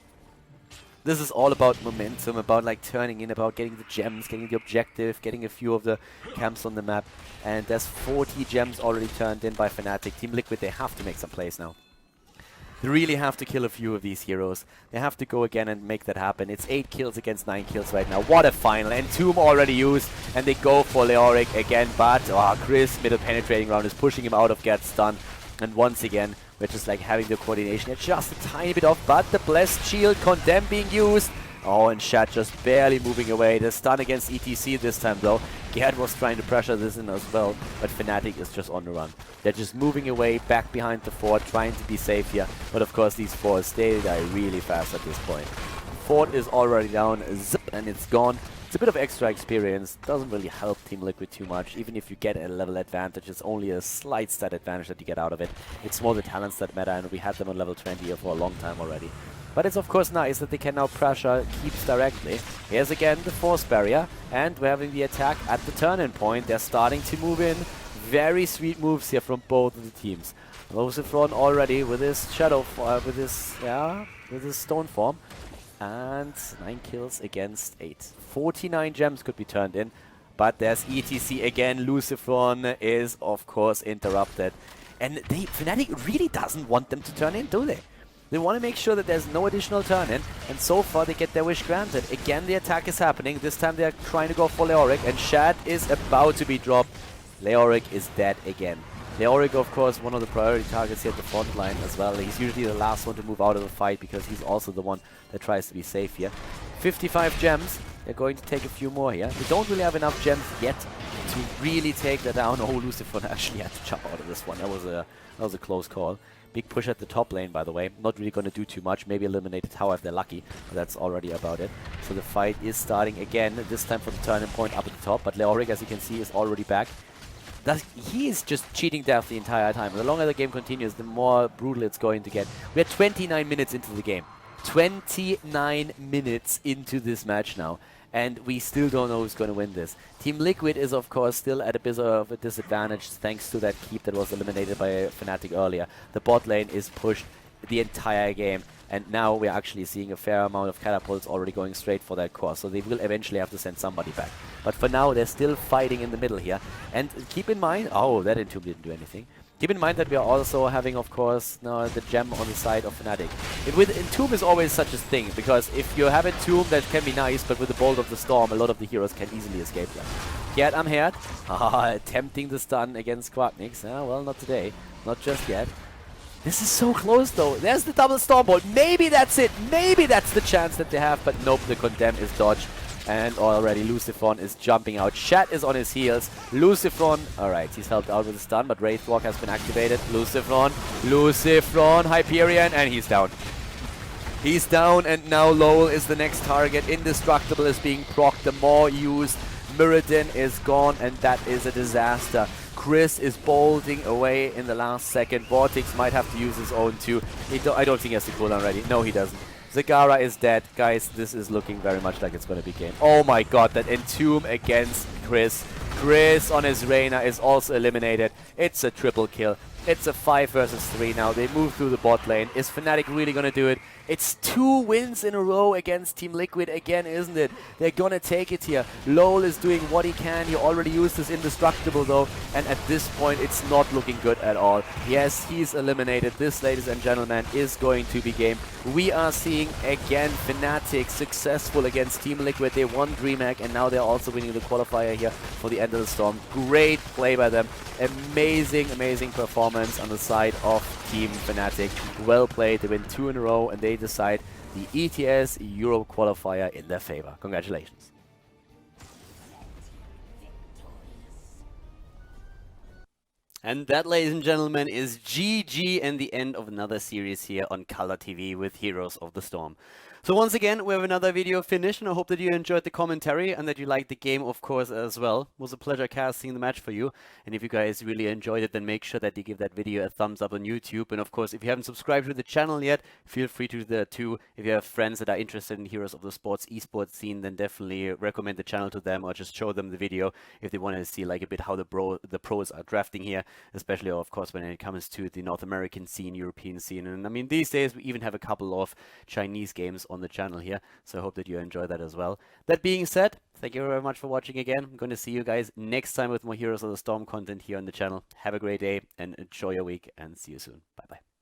This is all about momentum, about like turning in, about getting the gems, getting the objective, getting a few of the camps on the map. And there's 40 gems already turned in by Fnatic. TeamLiquid, they have to make some plays now. They really have to kill a few of these heroes. They have to go again and make that happen. It's 8 kills against 9 kills right now. What a final. And Tomb already used. And they go for Leoric again. But Chris, middle penetrating round, is pushing him out of get stun. And once again, we're just like having the coordination. It's just a tiny bit off. But the Blessed Shield, Condemn being used. Oh, and Shat just barely moving away. The stun against ETC this time, though. Gerd was trying to pressure this in as well, but Fnatic is just on the run. They're just moving away, back behind the fort, trying to be safe here. But of course, these forts, they die really fast at this point. Fort is already down, zip, and it's gone. It's a bit of extra experience. Doesn't really help TeamLiquid too much. Even if you get a level advantage, it's only a slight stat advantage that you get out of it. It's more the talents that matter, and we had them on level 20 here for a long time already. But it's of course nice that they can now pressure keeps directly. Here's again the force barrier, and we're having the attack at the turn-in point. They're starting to move in. Very sweet moves here from both of the teams. Losifron already with his shadow, with his stone form, and 9 kills against 8. 49 gems could be turned in, but there's ETC again. Lucifron is of course interrupted, and Fnatic really doesn't want them to turn in, do they? They want to make sure that there's no additional turn-in, and so far they get their wish granted. Again, the attack is happening. This time they're trying to go for Leoric, and Shad is about to be dropped. Leoric is dead again. Leoric, of course, one of the priority targets here at the front line as well. He's usually the last one to move out of the fight because he's also the one that tries to be safe here. 55 gems. They're going to take a few more here. They don't really have enough gems yet to really take that down. Oh, Lucifron actually had to jump out of this one. That was a close call. Big push at the top lane, by the way. Not really going to do too much. Maybe eliminate a tower if they're lucky. But that's already about it. So the fight is starting again. This time from the turning point up at the top. But Leoric, as you can see, is already back. He is just cheating death the entire time. The longer the game continues, the more brutal it's going to get. We're 29 minutes into the game. 29 minutes into this match now. And we still don't know who's going to win this. TeamLiquid is, of course, still at a bit of a disadvantage thanks to that keep that was eliminated by Fnatic earlier. The bot lane is pushed the entire game. And now we're actually seeing a fair amount of catapults already going straight for that core. So they will eventually have to send somebody back. But for now, they're still fighting in the middle here. And keep in mind... Oh, that Entomb didn't do anything. Keep in mind that we are also having, of course, now the gem on the side of Fnatic. With Entomb is always such a thing, because if you have Entomb, that can be nice, but with the Bolt of the Storm, a lot of the heroes can easily escape them. Yet I'm here, attempting the stun against Quacknix. Well, not today. Not just yet. This is so close, though. There's the double Storm Bolt. Maybe that's it. Maybe that's the chance that they have, but nope, the Condemn is dodged. And already Lucifron is jumping out. Shat is on his heels. Lucifron, alright, he's helped out with the stun, but Wraithwalk has been activated. Lucifron, Hyperion, and he's down. He's down, and now Lowell is the next target. Indestructible is being procced, the more used. Muradin is gone, and that is a disaster. Chris is bolting away in the last second. Vortex might have to use his own too. I don't think he has the cooldown ready. No, he doesn't. Zagara is dead. Guys, this is looking very much like it's going to be game. Oh my god, that Entomb against Chris. Chris on his Reyna is also eliminated. It's a triple kill. It's a 5 versus 3 now. They move through the bot lane. Is Fnatic really going to do it? It's 2 wins in a row against TeamLiquid again, isn't it? They're going to take it here. Lowell is doing what he can. He already used his Indestructible, though. And at this point, it's not looking good at all. Yes, he's eliminated. This, ladies and gentlemen, is going to be game. We are seeing, again, Fnatic successful against TeamLiquid. They won DreamHack, and now they're also winning the qualifier here for the End of the Storm. Great play by them. Amazing, amazing performance performance on the side of Team Fnatic. Well played. They win 2 in a row, and they decide the ETS Europe qualifier in their favor. Congratulations. And that, ladies and gentlemen, is GG and the end of another series here on KhaldorTV with Heroes of the Storm. So once again, we have another video finished, and I hope that you enjoyed the commentary and that you liked the game, of course, as well. It was a pleasure casting the match for you. And if you guys really enjoyed it, then make sure that you give that video a thumbs up on YouTube. And of course, if you haven't subscribed to the channel yet, feel free to do that too. If you have friends that are interested in Heroes of the Sports esports scene, then definitely recommend the channel to them, or just show them the video if they want to see like a bit how the pros are drafting here, especially of course when it comes to the North American scene, European scene. And I mean, these days we even have a couple of Chinese games on the channel here, so I hope that you enjoy that as well. That being said, thank you very much for watching again. I'm going to see you guys next time with more Heroes of the Storm content here on the channel. Have a great day and enjoy your week, and see you soon. Bye bye.